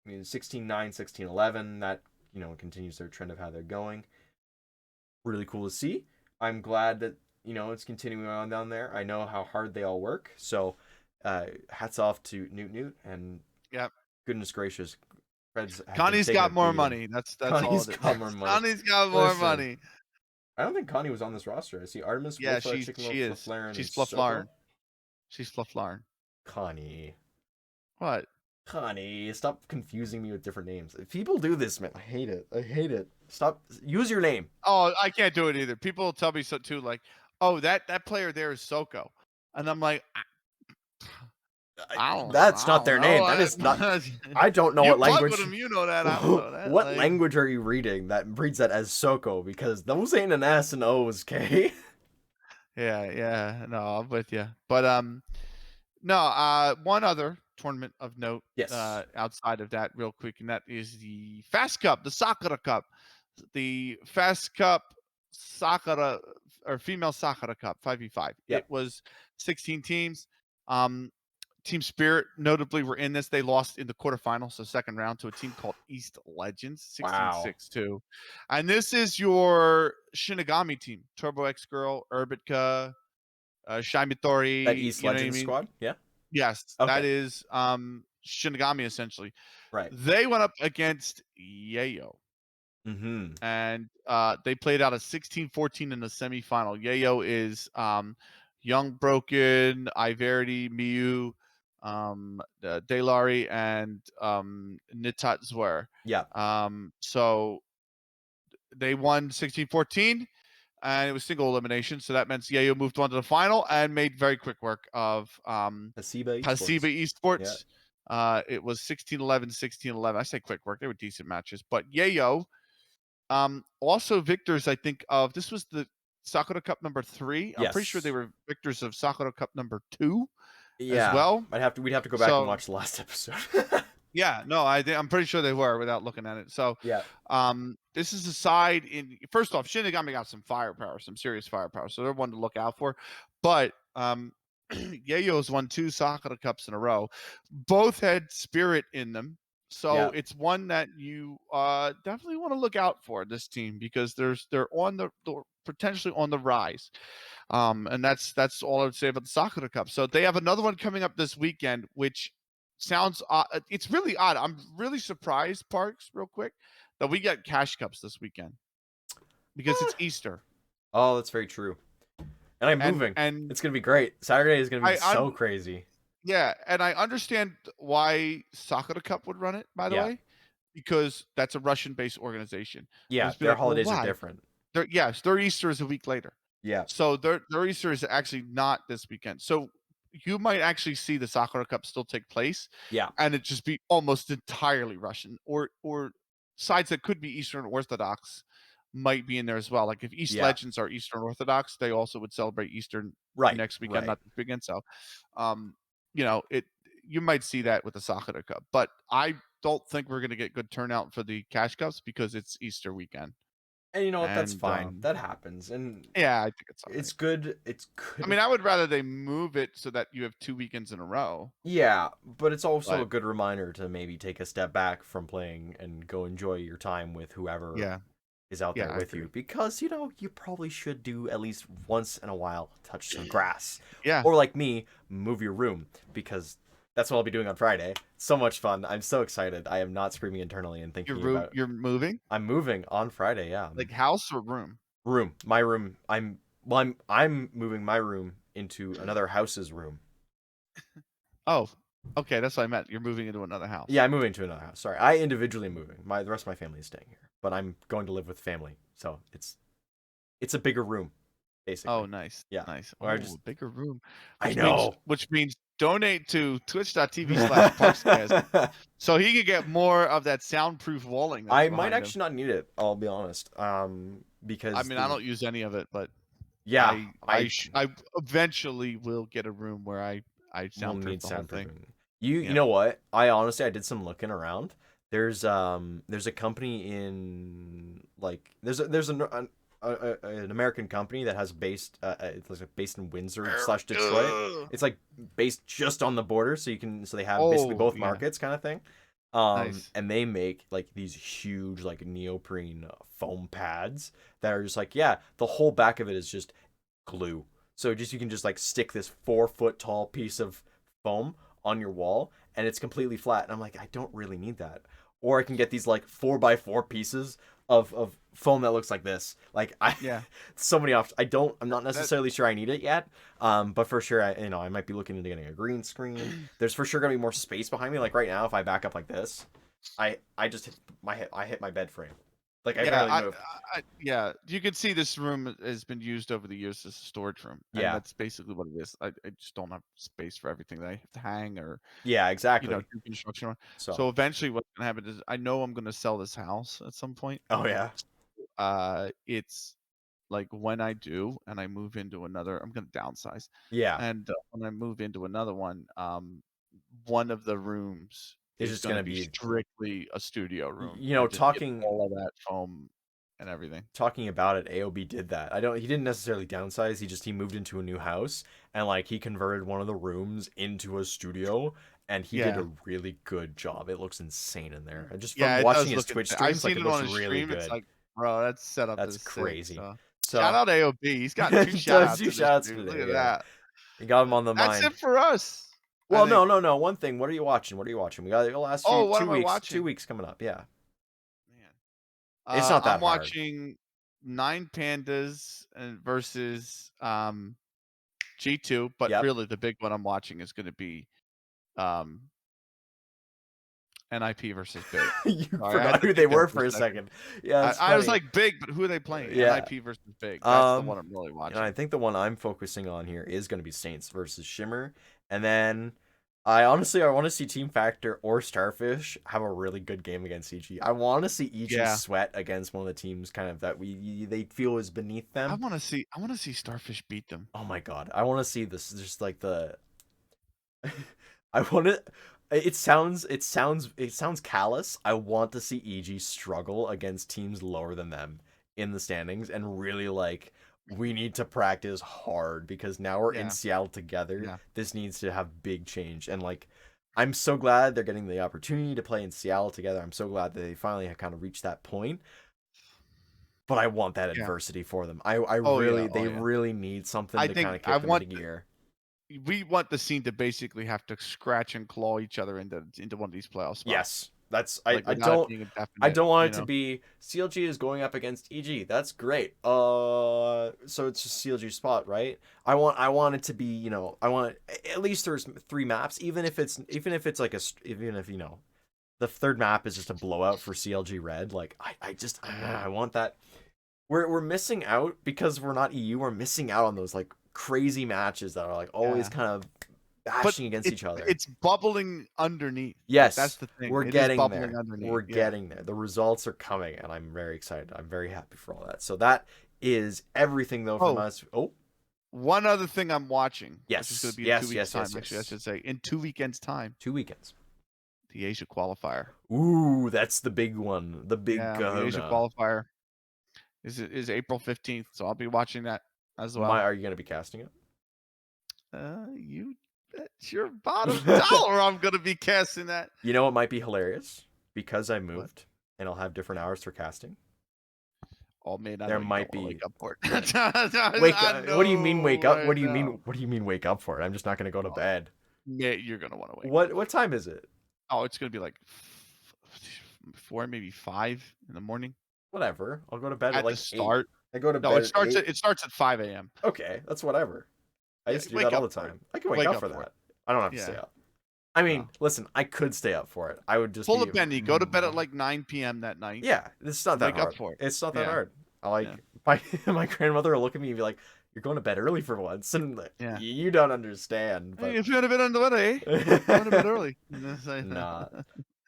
Speaker 1: 16-9, 16-11. That continues their trend of how they're going. Really cool to see. I'm glad that it's continuing on down there. I know how hard they all work, so hats off to Newt and
Speaker 2: Yep.
Speaker 1: goodness gracious, Reds have been
Speaker 2: Connie's
Speaker 1: taking a
Speaker 2: got more
Speaker 1: beating.
Speaker 2: money. That's all
Speaker 1: Connie's
Speaker 2: it is.
Speaker 1: got more money.
Speaker 2: Connie's got more
Speaker 1: Listen,
Speaker 2: money.
Speaker 1: I don't think Connie was on this roster. I see Artemis,
Speaker 2: Yeah,
Speaker 1: Wolfa, Chicken Little,
Speaker 2: she is.
Speaker 1: Flaren, and
Speaker 2: She's
Speaker 1: Soko.
Speaker 2: Flufflarn. She's Flufflarn.
Speaker 1: Connie.
Speaker 2: What?
Speaker 1: Connie, stop confusing me with different names. If people do this, man, I hate it. I hate it. Stop. Use your name.
Speaker 2: Oh, I can't do it either. People tell me so too. Like, oh, that player there is Soko. And I'm like,
Speaker 1: That's
Speaker 2: I
Speaker 1: not
Speaker 2: don't
Speaker 1: their
Speaker 2: know.
Speaker 1: name. That is not. I don't know
Speaker 2: You
Speaker 1: what
Speaker 2: plug with
Speaker 1: language.
Speaker 2: him, you know that. I don't know that.
Speaker 1: What
Speaker 2: Like,
Speaker 1: language are you reading that reads that as Soko? Because those ain't an S and O's, K.
Speaker 2: yeah. No, I'm with you. But no, one other tournament of note
Speaker 1: Yes.
Speaker 2: outside of that, real quick, and that is the Fast Cup, the Sakura Cup, the Fast Cup Sakura or female Sakura Cup 5v5. It
Speaker 1: Yep.
Speaker 2: was 16 teams. Um, Team Spirit notably were in this. They lost in the quarterfinals, so second round, to a team called East Legends,
Speaker 1: Wow.
Speaker 2: 16-6-2. And this is your Shinigami team: Turbo X Girl, Urbitka, Shy
Speaker 1: That
Speaker 2: Mitori.
Speaker 1: East
Speaker 2: You know what I
Speaker 1: Legends
Speaker 2: mean?
Speaker 1: squad. Yeah.
Speaker 2: Yes, that
Speaker 1: Okay.
Speaker 2: is Shinigami essentially.
Speaker 1: Right.
Speaker 2: They went up against Yayo,
Speaker 1: Mm-hmm.
Speaker 2: and they played out a 16-14 in the semifinal. Yayo is Young Broken, Iverity, Miyu, Delari, and Nitatzwer.
Speaker 1: Yeah.
Speaker 2: So they won 16-14, and it was single elimination. So that meant Yayo moved on to the final and made very quick work of
Speaker 1: Hasiba
Speaker 2: Pasiba
Speaker 1: Esports. Yeah.
Speaker 2: Esports. It was 16-11, 16-11. I say quick work. They were decent matches. But Yayo, also victors, I think, of this was the Sakura Cup number 3. I'm pretty sure they
Speaker 1: Yes.
Speaker 2: were victors of Sakura Cup number 2 as
Speaker 1: Yeah.
Speaker 2: well.
Speaker 1: We'd have to go back and
Speaker 2: So
Speaker 1: watch the last episode.
Speaker 2: yeah, no, I'm pretty sure they were without looking at it. So,
Speaker 1: Yeah.
Speaker 2: this is a side in first off, Shinigami got some firepower, some serious firepower, so they're one to look out for. But Yayo's won 2 Sakura Cups in a row. Both had spirit in them. So
Speaker 1: Yeah.
Speaker 2: it's one that you definitely want to look out for this team because they're on they're potentially on the rise. And that's all I would say about the Sakura Cup. So they have another one coming up this weekend, which sounds odd. It's really odd. I'm really surprised, Parks, real quick, that we get cash cups this weekend because it's Easter.
Speaker 1: Oh, that's very true. And I'm
Speaker 2: And
Speaker 1: moving.
Speaker 2: and
Speaker 1: It's gonna be great. Saturday is gonna be
Speaker 2: I
Speaker 1: so
Speaker 2: un
Speaker 1: crazy.
Speaker 2: yeah, and I understand why Sakura Cup would run it, by the
Speaker 1: Yeah.
Speaker 2: way, because that's a Russian-based organization. And
Speaker 1: Yeah.
Speaker 2: just be
Speaker 1: Their
Speaker 2: like, well,
Speaker 1: holidays are
Speaker 2: why?
Speaker 1: different.
Speaker 2: Their Easter is a week later.
Speaker 1: Yeah.
Speaker 2: So their Easter is actually not this weekend. So you might actually see the Sakura Cup still take place
Speaker 1: Yeah.
Speaker 2: and it just be almost entirely Russian or sides that could be Eastern Orthodox might be in there as well. Like if East
Speaker 1: Yeah.
Speaker 2: Legends are Eastern Orthodox, they also would celebrate Eastern
Speaker 1: Right.
Speaker 2: next weekend,
Speaker 1: Right.
Speaker 2: not this weekend. So um, it you might see that with the Sakura Cup. But I don't think we're gonna get good turnout for the cash cups because it's Easter weekend.
Speaker 1: And you know what? That's
Speaker 2: And
Speaker 1: fine. That happens. And
Speaker 2: yeah, I think it's all
Speaker 1: it's
Speaker 2: right.
Speaker 1: good. It's
Speaker 2: I
Speaker 1: good.
Speaker 2: mean, I would rather they move it so that you have 2 weekends in a row,
Speaker 1: Yeah, but it's also a
Speaker 2: but
Speaker 1: good reminder to maybe take a step back from playing and go enjoy your time with whoever
Speaker 2: yeah,
Speaker 1: is out
Speaker 2: yeah,
Speaker 1: there
Speaker 2: I
Speaker 1: with you,
Speaker 2: agree.
Speaker 1: because you probably should do at least once in a while touch some grass,
Speaker 2: Yeah,
Speaker 1: or like me, move your room, because that's what I'll be doing on Friday. So much fun. I'm so excited. I am not screaming internally and thinking about
Speaker 2: you're moving?
Speaker 1: I'm moving on Friday. Yeah.
Speaker 2: Like house or room?
Speaker 1: My room. I'm moving my room into another house's room.
Speaker 2: Oh, okay, that's what I meant. You're moving into another house.
Speaker 1: Yeah, I'm moving to another house. Sorry, I individually moving. The rest of my family is staying here, but I'm going to live with family, so it's a bigger room,
Speaker 2: Oh,
Speaker 1: basically.
Speaker 2: nice,
Speaker 1: Yeah,
Speaker 2: nice.
Speaker 1: or I
Speaker 2: Oh,
Speaker 1: just
Speaker 2: a bigger room,
Speaker 1: I know.
Speaker 2: which means donate to twitch.tv/parkscast so he can get more of that soundproof walling that's
Speaker 1: I might
Speaker 2: behind him.
Speaker 1: actually not need it. I'll be honest.
Speaker 2: I
Speaker 1: Because
Speaker 2: mean, I don't use any of it, but
Speaker 1: yeah,
Speaker 2: I eventually will get a room where I
Speaker 1: will
Speaker 2: soundproof
Speaker 1: need
Speaker 2: the whole thing.
Speaker 1: soundproofing. You
Speaker 2: Yep.
Speaker 1: know what? I honestly I did some looking around. There's a company in like there's an American company that has it's like based in Windsor slash Detroit.
Speaker 2: America.
Speaker 1: It's like based just on the border, so they have basically
Speaker 2: Oh,
Speaker 1: both
Speaker 2: yeah.
Speaker 1: markets kind of thing.
Speaker 2: Nice.
Speaker 1: And they make like these huge like neoprene foam pads that are just like, yeah, the whole back of it is just glue. So just you can just like stick this 4 foot tall piece of foam on your wall and it's completely flat. And I'm like, I don't really need that. Or I can get these like 4x4 pieces of foam that looks like this. Like I
Speaker 2: Yeah.
Speaker 1: so many options. I'm not
Speaker 2: That
Speaker 1: necessarily sure I need it yet. But for sure I might be looking into getting a green screen. There's for sure gonna be more space behind me. Like right now, if I back up like this, I just hit I hit my bed frame. Like I
Speaker 2: Yeah,
Speaker 1: barely moved.
Speaker 2: yeah. You can see this room has been used over the years as a storage room, and
Speaker 1: Yeah.
Speaker 2: that's basically what it is. I just don't have space for everything that I have to hang or
Speaker 1: Yeah, exactly.
Speaker 2: do construction on.
Speaker 1: So,
Speaker 2: So eventually, what's gonna happen is I know I'm gonna sell this house at some point.
Speaker 1: oh yeah.
Speaker 2: It's like when I do and I move into another, I'm gonna downsize,
Speaker 1: Yeah.
Speaker 2: and when I move into another one of the rooms
Speaker 1: It's
Speaker 2: is
Speaker 1: just
Speaker 2: gonna
Speaker 1: gonna
Speaker 2: be
Speaker 1: be,
Speaker 2: strictly a studio room
Speaker 1: you know,
Speaker 2: and just get
Speaker 1: talking
Speaker 2: all of that foam and everything.
Speaker 1: talking about it, AOB did that. He didn't necessarily downsize, he moved into a new house and like he converted one of the rooms into a studio and he did
Speaker 2: Yeah.
Speaker 1: a really good job. It looks insane in there. And just from
Speaker 2: Yeah, it
Speaker 1: watching
Speaker 2: does
Speaker 1: his
Speaker 2: look
Speaker 1: Twitch
Speaker 2: insane. I've
Speaker 1: streams, like
Speaker 2: seen
Speaker 1: it
Speaker 2: it
Speaker 1: looks
Speaker 2: on his
Speaker 1: really
Speaker 2: stream, it's
Speaker 1: good.
Speaker 2: like, bro, that setup
Speaker 1: That's
Speaker 2: is sick,
Speaker 1: crazy.
Speaker 2: so shout
Speaker 1: So
Speaker 2: out AOB, he's got 2 shout
Speaker 1: does
Speaker 2: outs
Speaker 1: do
Speaker 2: in this
Speaker 1: shots
Speaker 2: stream, look
Speaker 1: today,
Speaker 2: at
Speaker 1: yeah.
Speaker 2: that.
Speaker 1: You got him on the
Speaker 2: That's
Speaker 1: mind.
Speaker 2: it for us, I
Speaker 1: Well,
Speaker 2: think.
Speaker 1: no. One thing. What are you watching? What are you watching? We got the last few
Speaker 2: Oh, what am I
Speaker 1: 2 weeks.
Speaker 2: watching?
Speaker 1: 2 weeks coming up. Yeah.
Speaker 2: Man.
Speaker 1: It's not
Speaker 2: I'm
Speaker 1: that hard.
Speaker 2: watching 9 Pandas and versus, G2, but
Speaker 1: Yep.
Speaker 2: really the big one I'm watching is gonna be, um, NIP versus Big.
Speaker 1: You
Speaker 2: Sorry, I had
Speaker 1: forgot
Speaker 2: to
Speaker 1: who they
Speaker 2: think there
Speaker 1: were
Speaker 2: for
Speaker 1: for
Speaker 2: a
Speaker 1: a
Speaker 2: second.
Speaker 1: second. Yeah, it's
Speaker 2: I was
Speaker 1: funny.
Speaker 2: like, "Big," but who are they playing?
Speaker 1: Yeah.
Speaker 2: NIP versus Big. That's the one I'm really
Speaker 1: And I
Speaker 2: watching.
Speaker 1: think the one I'm focusing on here is going to be Saints versus Shimmer, and then I honestly want to see Team Factor or Starfish have a really good game against EG. I want to see EG
Speaker 2: Yeah.
Speaker 1: sweat against one of the teams kind of that they feel is beneath
Speaker 2: I
Speaker 1: them.
Speaker 2: wanna see Starfish beat them.
Speaker 1: Oh my god, I want to see this. Just like the I want to. It sounds callous. I want to see EG struggle against teams lower than them in the standings and really like we need to practice hard because now we're in
Speaker 2: Yeah,
Speaker 1: Seattle together.
Speaker 2: yeah.
Speaker 1: This needs to have big change and like I'm so glad they're getting the opportunity to play in Seattle together. I'm so glad that they finally have kind of reached that point. But I want that
Speaker 2: Yeah.
Speaker 1: adversity for them. I
Speaker 2: Oh, yeah,
Speaker 1: really
Speaker 2: oh,
Speaker 1: they
Speaker 2: yeah.
Speaker 1: really need something
Speaker 2: I
Speaker 1: to kind
Speaker 2: think
Speaker 1: of kick them into gear.
Speaker 2: we want the scene to basically have to scratch and claw each other into one of these playoff spots,
Speaker 1: Yes. That's
Speaker 2: like, without it being a
Speaker 1: I
Speaker 2: definite,
Speaker 1: don't want
Speaker 2: you
Speaker 1: it to
Speaker 2: know?
Speaker 1: be CLG is going up against EG. That's great. So it's just CLG spot, right? I want it to be, I want at least there's 3 maps, even if it's like even if the third map is just a blowout for CLG Red. Like I want that. We're missing out because we're not EU. We're missing out on those like crazy matches that are like always
Speaker 2: Yeah.
Speaker 1: kind of
Speaker 2: But
Speaker 1: bashing against each other.
Speaker 2: it's bubbling underneath. Like, that's
Speaker 1: Yes,
Speaker 2: the thing.
Speaker 1: we're
Speaker 2: It is
Speaker 1: getting
Speaker 2: bubbling
Speaker 1: there.
Speaker 2: underneath.
Speaker 1: We're
Speaker 2: Yeah.
Speaker 1: getting there. The results are coming, and I'm very excited. I'm very happy for all that. So that is everything, though, from
Speaker 2: Oh,
Speaker 1: us. Oh,
Speaker 2: one other thing I'm watching, which is gonna
Speaker 1: yes,
Speaker 2: be in 2
Speaker 1: yes,
Speaker 2: weeks'
Speaker 1: yes,
Speaker 2: time,
Speaker 1: yes,
Speaker 2: actually, I
Speaker 1: yes.
Speaker 2: should say. In 2 weekends' time,
Speaker 1: 2 weekends.
Speaker 2: the Asia qualifier.
Speaker 1: Ooh, that's the big one. The big
Speaker 2: Yeah, the Asia
Speaker 1: kahuna.
Speaker 2: qualifier is April 15th, so I'll be watching that as well.
Speaker 1: Are you gonna be casting
Speaker 2: You bet your bottom
Speaker 1: it?
Speaker 2: dollar I'm gonna be casting that.
Speaker 1: You know what might be hilarious? Because I
Speaker 2: What?
Speaker 1: moved and I'll have different hours for casting.
Speaker 2: Oh man, I
Speaker 1: There
Speaker 2: know you don't
Speaker 1: might
Speaker 2: want to
Speaker 1: be
Speaker 2: wake up for it.
Speaker 1: yeah.
Speaker 2: I
Speaker 1: What do you mean wake
Speaker 2: know,
Speaker 1: up?
Speaker 2: I know.
Speaker 1: What do you mean wake up for it? I'm just not gonna go to
Speaker 2: Oh,
Speaker 1: bed.
Speaker 2: man, you're gonna want to wake up
Speaker 1: What
Speaker 2: for it.
Speaker 1: time is it?
Speaker 2: Oh, it's gonna be like 4, maybe 5 in the morning
Speaker 1: Whatever. I'll go to bed at
Speaker 2: at the
Speaker 1: like 8.
Speaker 2: start.
Speaker 1: I go to
Speaker 2: No,
Speaker 1: bed at 8.
Speaker 2: it starts at 5 a.m.
Speaker 1: Okay, that's whatever. I
Speaker 2: Yeah,
Speaker 1: used to do that
Speaker 2: wake
Speaker 1: all
Speaker 2: up
Speaker 1: the
Speaker 2: for it.
Speaker 1: time. I can wake
Speaker 2: Wake
Speaker 1: up
Speaker 2: up
Speaker 1: for
Speaker 2: for it.
Speaker 1: that. I don't have to
Speaker 2: Yeah,
Speaker 1: stay up. I
Speaker 2: no.
Speaker 1: mean, listen, I could stay up for it. I would just
Speaker 2: Pull
Speaker 1: be
Speaker 2: a Benny. Go to bed at like 9 p.m. that night.
Speaker 1: yeah, it's not that
Speaker 2: Wake up
Speaker 1: hard.
Speaker 2: for it.
Speaker 1: It's not that
Speaker 2: Yeah,
Speaker 1: hard. I
Speaker 2: yeah,
Speaker 1: like my grandmother will look at me and be like, "You're going to bed early for once," and like,
Speaker 2: yeah.
Speaker 1: you don't understand.
Speaker 2: Hey,
Speaker 1: But
Speaker 2: if you had a bit on the weather, eh? Going to bed early.
Speaker 1: nah.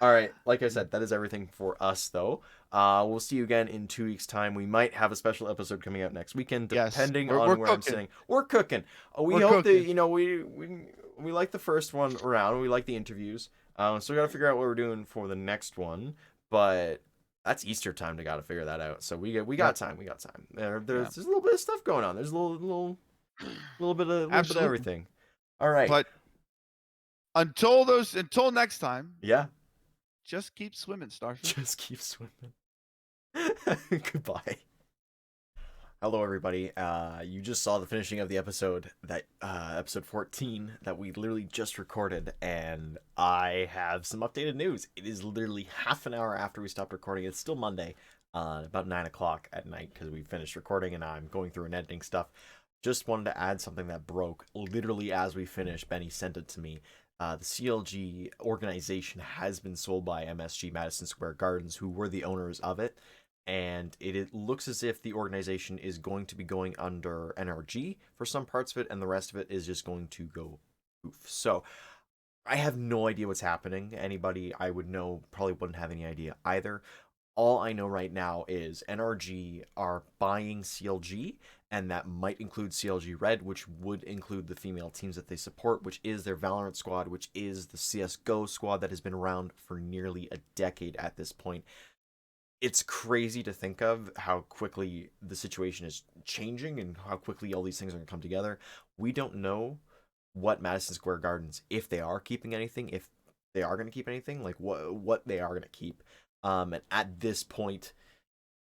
Speaker 1: All right, like I said, that is everything for us, though. We'll see you again in 2 weeks' time. We might have a special episode coming out next weekend,
Speaker 2: Yes,
Speaker 1: depending
Speaker 2: we're
Speaker 1: on where I'm
Speaker 2: cooking.
Speaker 1: sitting. We're cooking. We
Speaker 2: We're
Speaker 1: hope that
Speaker 2: cooking.
Speaker 1: we like the first one around. We like the interviews. So we gotta figure out what we're doing for the next one. But that's Easter time to gotta figure that out. So we got
Speaker 2: Yep.
Speaker 1: time. We got time.
Speaker 2: Yeah.
Speaker 1: There's a little bit of stuff going on. There's a little bit of
Speaker 2: Absolutely.
Speaker 1: everything. All right.
Speaker 2: But until next time,
Speaker 1: Yeah.
Speaker 2: just keep swimming, Starfish.
Speaker 1: Just keep swimming. Goodbye. Hello, everybody. You just saw the finishing of the episode episode 14 that we literally just recorded, and I have some updated news. It is literally half an hour after we stopped recording. It's still Monday, about 9 o'clock at night because we finished recording, and I'm going through and editing stuff. Just wanted to add something that broke literally as we finished. Benny sent it to me. The CLG organization has been sold by MSG Madison Square Gardens, who were the owners of it. and it looks as if the organization is going to be going under NRG for some parts of it, and the rest of it is just going to go poof. So I have no idea what's happening. Anybody I would know probably wouldn't have any idea either. All I know right now is NRG are buying CLG, and that might include CLG Red, which would include the female teams that they support, which is their Valorant squad, which is the CSGO squad that has been around for nearly a decade at this point. It's crazy to think of how quickly the situation is changing and how quickly all these things are going to come together. We don't know what Madison Square Gardens, if they are keeping anything, if they are going to keep anything, like what they are going to keep. And at this point,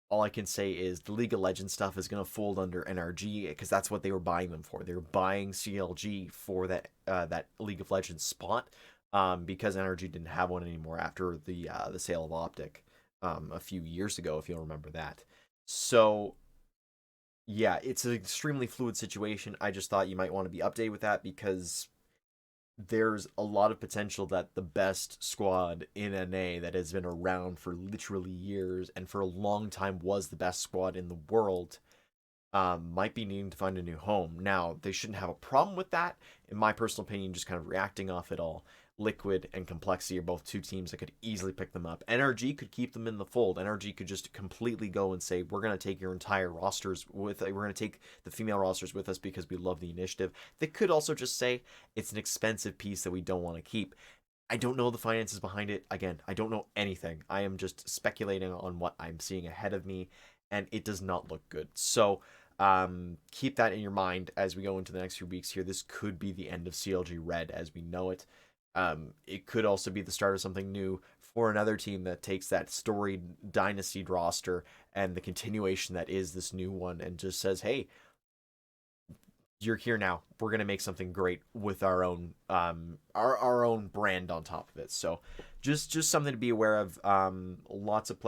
Speaker 1: all I can say is the League of Legends stuff is going to fold under NRG because that's what they were buying them for. They were buying CLG for that League of Legends spot, because NRG didn't have one anymore after the sale of Optic a few years ago, if you'll remember that. So yeah, it's an extremely fluid situation. I just thought you might want to be updated with that because there's a lot of potential that the best squad in NA that has been around for literally years and for a long time was the best squad in the world, might be needing to find a new home. Now, they shouldn't have a problem with that. In my personal opinion, just kind of reacting off it all. Liquid and Complexity are both two teams that could easily pick them up. NRG could keep them in the fold. NRG could just completely go and say, we're going to take your entire rosters we're going to take the female rosters with us because we love the initiative. They could also just say, it's an expensive piece that we don't want to keep. I don't know the finances behind it. Again, I don't know anything. I am just speculating on what I'm seeing ahead of me, and it does not look good. So, keep that in your mind as we go into the next few weeks here. This could be the end of CLG Red as we know it. It could also be the start of something new for another team that takes that storied dynasty roster and the continuation that is this new one and just says, hey, you're here now. We're gonna make something great with our own our own brand on top of it. So just something to be aware of. Lots of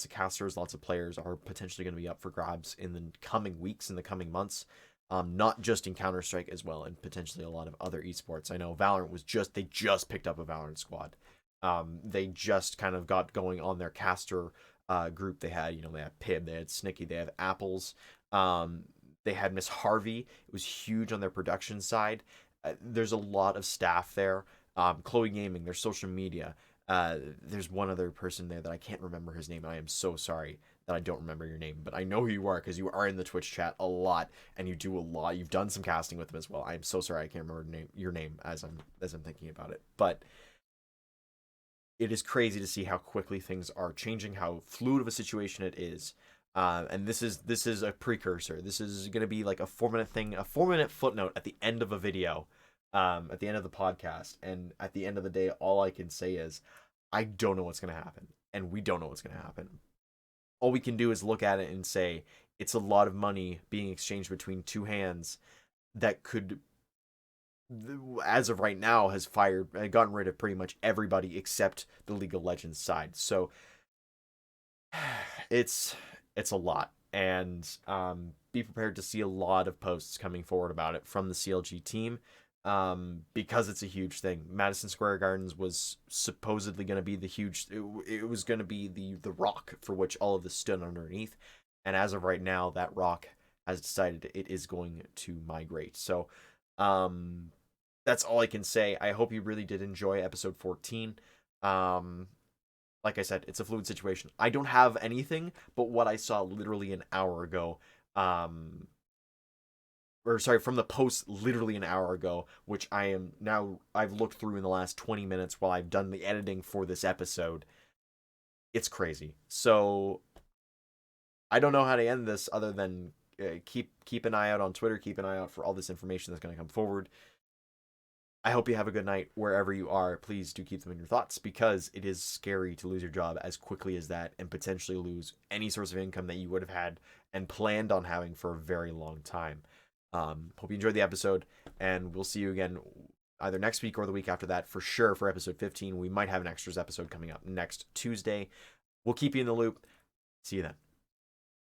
Speaker 1: casters, lots of players are potentially going to be up for grabs in the coming weeks, in the coming months. Not just in Counter Strike as well, and potentially a lot of other esports. I know Valorant they just picked up a Valorant squad. They just kind of got going on their caster group. They had they had Pib, they had Snicky, they have Apples. They had Miss Harvey. It was huge on their production side. There's a lot of staff there. Chloe Gaming, their social media. There's one other person there that I can't remember his name. I am so sorry that I don't remember your name, but I know who you are because you are in the Twitch chat a lot and you do a lot. You've done some casting with them as well. I am so sorry I can't remember your name as I'm thinking about it. But it is crazy to see how quickly things are changing, how fluid of a situation it is. And this is a precursor. This is going to be like a 4-minute thing, a 4-minute footnote at the end of a video, at the end of the podcast. And at the end of the day, all I can say is, I don't know what's going to happen, and we don't know what's going to happen. All we can do is look at it and say it's a lot of money being exchanged between two hands that could, as of right now, has gotten rid of pretty much everybody except the League of Legends side. So it's a lot, and be prepared to see a lot of posts coming forward about it from the CLG team, because it's a huge thing. Madison Square Gardens was supposedly going to be it was going to be the rock for which all of this stood underneath, and as of right now, that rock has decided it is going to migrate. So that's all I can say. I hope you really did enjoy episode 14. Like I said, it's a fluid situation. I don't have anything but what I saw literally an hour ago. From the post literally an hour ago, which I've looked through in the last 20 minutes while I've done the editing for this episode. It's crazy. So I don't know how to end this other than keep an eye out on Twitter, keep an eye out for all this information that's going to come forward. I hope you have a good night wherever you are. Please do keep them in your thoughts, because it is scary to lose your job as quickly as that and potentially lose any source of income that you would have had and planned on having for a very long time. Hope you enjoyed the episode, and we'll see you again either next week or the week after that for sure for episode 15. We might have an extras episode coming up next Tuesday. We'll keep you in the loop. See you then.